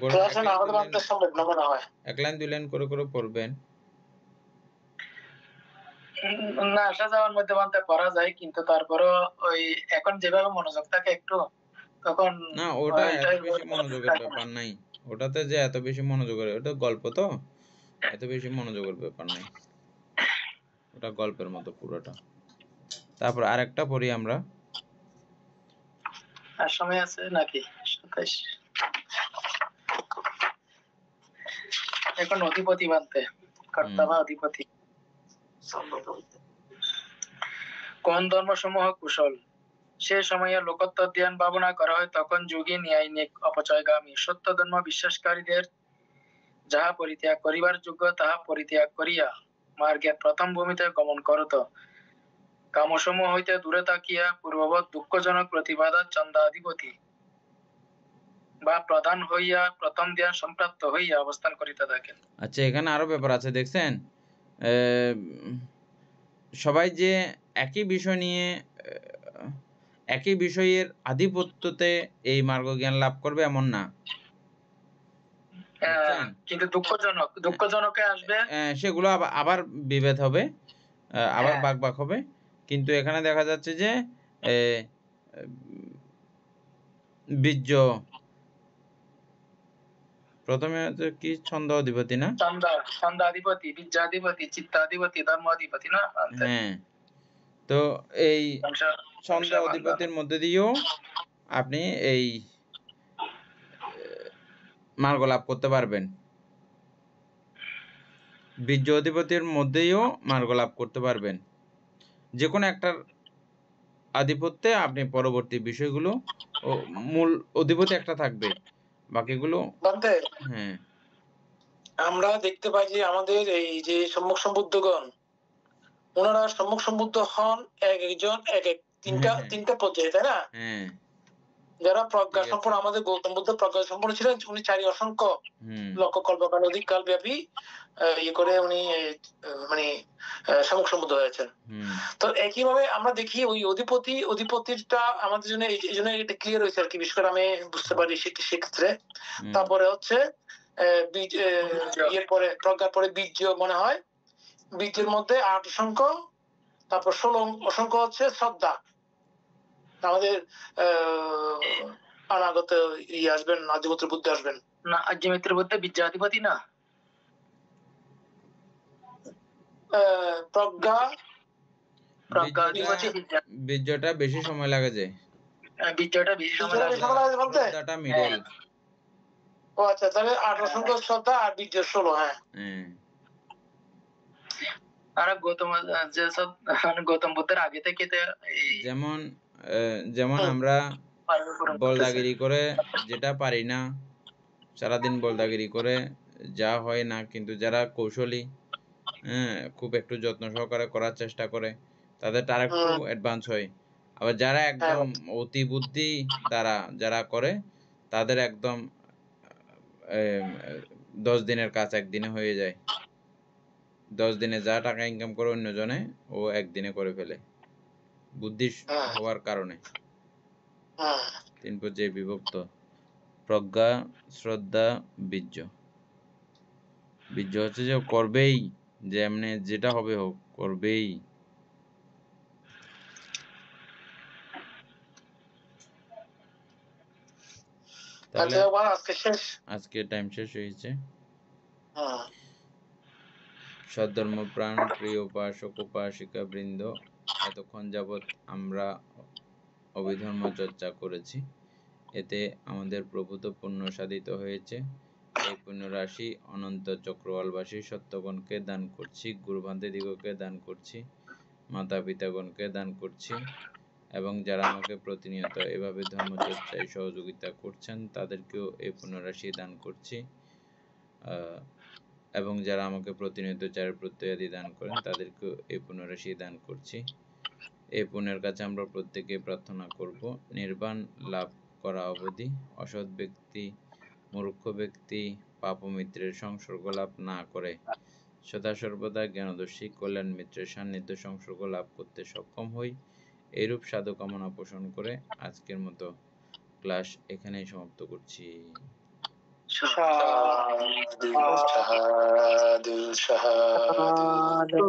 করে ক্লাসে না হলে মানতে সম্ভব না মনে হয়। এক লাইন দুই লাইন করে করে পড়বেন। না, আসা যাওয়ার মধ্যে মানতে পড়া যায়, কিন্তু তারপরও ওই এখন যেভাবে মনোযোগ থাকে একটু, তখন না ওটা এত বেশি মনোযোগের ব্যাপার নাই, ওটাতে যে এত বেশি মনোযোগের, ওটা গল্প তো এত বেশি মনোযোগের ব্যাপার নাই, ওটা গল্পের মতো পুরোটা। তারপর আরেকটা পড়ি আমরা। আর সময় আছে নাকি? 27 এখন অধিপতি বানতে কর্তা বা অধিপতি। কোন ধর্মসমূহ কুশল? সে সময়ে লোকত্ব ধ্যান ভাবনা করা হয় তখন যোগী ন্যায়নিক অপচয়গামী সত্য ধর্ম বিশ্বাসকারীদের যাহা পরিত্যাগ করিবার যোগ্য তাহা পরিত্যাগ করিয়া মার্গের প্রথম ভূমিতে গমন করত। কামসমূহ হইতে দূরে থাকিয়া পূর্ববৎ দুঃখজনক প্রতিবাদা চন্দাধিপতি বা প্রধান হইয়া প্রথম ধ্যান সম্প্রাপ্ত হইয়া অবস্থান করিতে থাকেন। আচ্ছা, এখানে আরো ব্যাপার আছে দেখছেন। সবাই যে একই বিষয় নিয়ে একই বিষয়ের আধিপত্যতে এই মার্গ জ্ঞান লাভ করবে এমন না। কিন্তু দুঃখজনকে আসবে, সেগুলো আবার বিভেদ হবে, আবার বাক হবে। কিন্তু এখানে দেখা যাচ্ছে যে বীর্য প্রথমে কি ছন্দ অধিপতি না, ছন্দাধিপতি, বীর্যাধিপতি, চিত্তাধিপতি, ধর্মাধিপতি না। হ্যাঁ, তো এই ছন্দ অধিপতির মধ্যে দিয়েও আপনি এই মার্গ লাভ করতে পারবেন, বীর্য অধিপতির মধ্যেও মার্গ লাভ করতে পারবেন। যে কোনো একটার আধিপত্যে আপনি পরবর্তী বিষয়গুলো, ও মূল অধিপতি একটা থাকবে, বাকিগুলো হ্যাঁ। আমরা দেখতে পাই যে আমাদের এই যে সম্মুখ সম্বুদ্ধগণ, ওনারা সম্মুখ সম্বুদ্ধ হন একজন এক তিনটা পর্যায়ে, তাই না? হ্যাঁ, যারা প্রজ্ঞা সম্পন্ন, আমাদের গৌতম বুদ্ধ প্রজ্ঞা সম্পন্ন ছিলেন, উনি 4 অসংখ্য লক্ষ কল্পকাল অধিক কাল ব্যাপী ইয়ে করে উনি মানে সম্মুখ সম্বুদ্ধ হয়েছেন। তো একইভাবে আমরা দেখি ওই অধিপতিটা আমাদের জন্য এই জন্য এটা ক্লিয়ার হয়েছে আর কি, বিশেষ করে আমি বুঝতে পারি সেক্ষেত্রে। তারপরে হচ্ছে ইয়ের পরে প্রজ্ঞার পরে বীর্য মনে হয়, বীর্যের মধ্যে 8 অসংখ্য, তারপর 16 অসংখ্য হচ্ছে শ্রদ্ধা। আমাদের অনাগত আসবেন, আদিমিত্র বুদ্ধ আসবেন না, আদিমিত্র বুদ্ধ বীর্যাধিপতি না, বীর্যটা বেশি সময় লাগে যায়, বীর্যটা বেশি সময় লাগে বলতে মিডল। ও আচ্ছা, তাহলে 8 অসংখ্য শ্রদ্ধা আর বীর্য 16। হ্যাঁ, আর গৌতম বুদ্ধের আগে থেকে যেমন আমরা বলদাগিরি করে যেটা পারি না, সারাদিন বলদাগিরি করে যা হয় না, কিন্তু যারা কৌশলী, খুব একটু যত্ন সহকারে করার চেষ্টা করে, তাদের তার একটু অ্যাডভান্স হয়। আবার যারা একদম অতি বুদ্ধি দ্বারা যারা করে, তাদের একদম 10 দিনের কাজ একদিনে হয়ে যায়। 10 দিনে যা টাকা ইনকাম করে অন্যজনে ও একদিনে করে ফেলে, বুদ্ধি হওয়ার কারণে। 3 পর্যায়ে বিভক্ত: প্রজ্ঞা, শ্রদ্ধা, বীর্য। বীর্য হচ্ছে যে করবেই, যে এমনি যেটা হবে হোক করবেই। তাহলে আজকে টাইম শেষ হয়েছে। সদ্ধর্মপ্রাণ প্রিয় উপাসক উপাসিকা বৃন্দ, এতক্ষণ যাবৎ আমরা অভিধর্ম চর্চা করেছি। এতে আমাদের প্রভূত পুণ্য সাধিত হয়েছে। এই পুণ্য রাশি অনন্ত চক্রবালবাসী সত্যগণকে দান করছি, গুরুভান্তেদিগকে দান করছি, মাতা পিতাগণকে দান করছি, এবং যারা আমাকে প্রতিনিয়ত এভাবে ধর্মচর্চায় সহযোগিতা করছেন তাদেরকেও এই পুণ্যরাশি দান করছি, এবং যারা আমাকে প্রতিনিয়ত চারের প্রত্যয়াদি দান করেন তাদেরকেও এই পুণ্যরাশি দান করছি। এই পুণ্যের কাছে আমরা প্রত্যেকে প্রার্থনা করব নির্বাণ লাভ করা অবধি অসৎ ব্যক্তি, মূর্খ ব্যক্তি, পাপমিত্রের সংসর্গ লাভ না করে সদা সর্বদা জ্ঞানদর্শী কল্যাণ মিত্রের সান্নিধ্য সংসর্গ লাভ করতে সক্ষম হই। এইরূপ সাধু কামনা পোষণ করে আজকের মতো ক্লাস এখানেই সমাপ্ত করছি। সাধু সাধু সাধু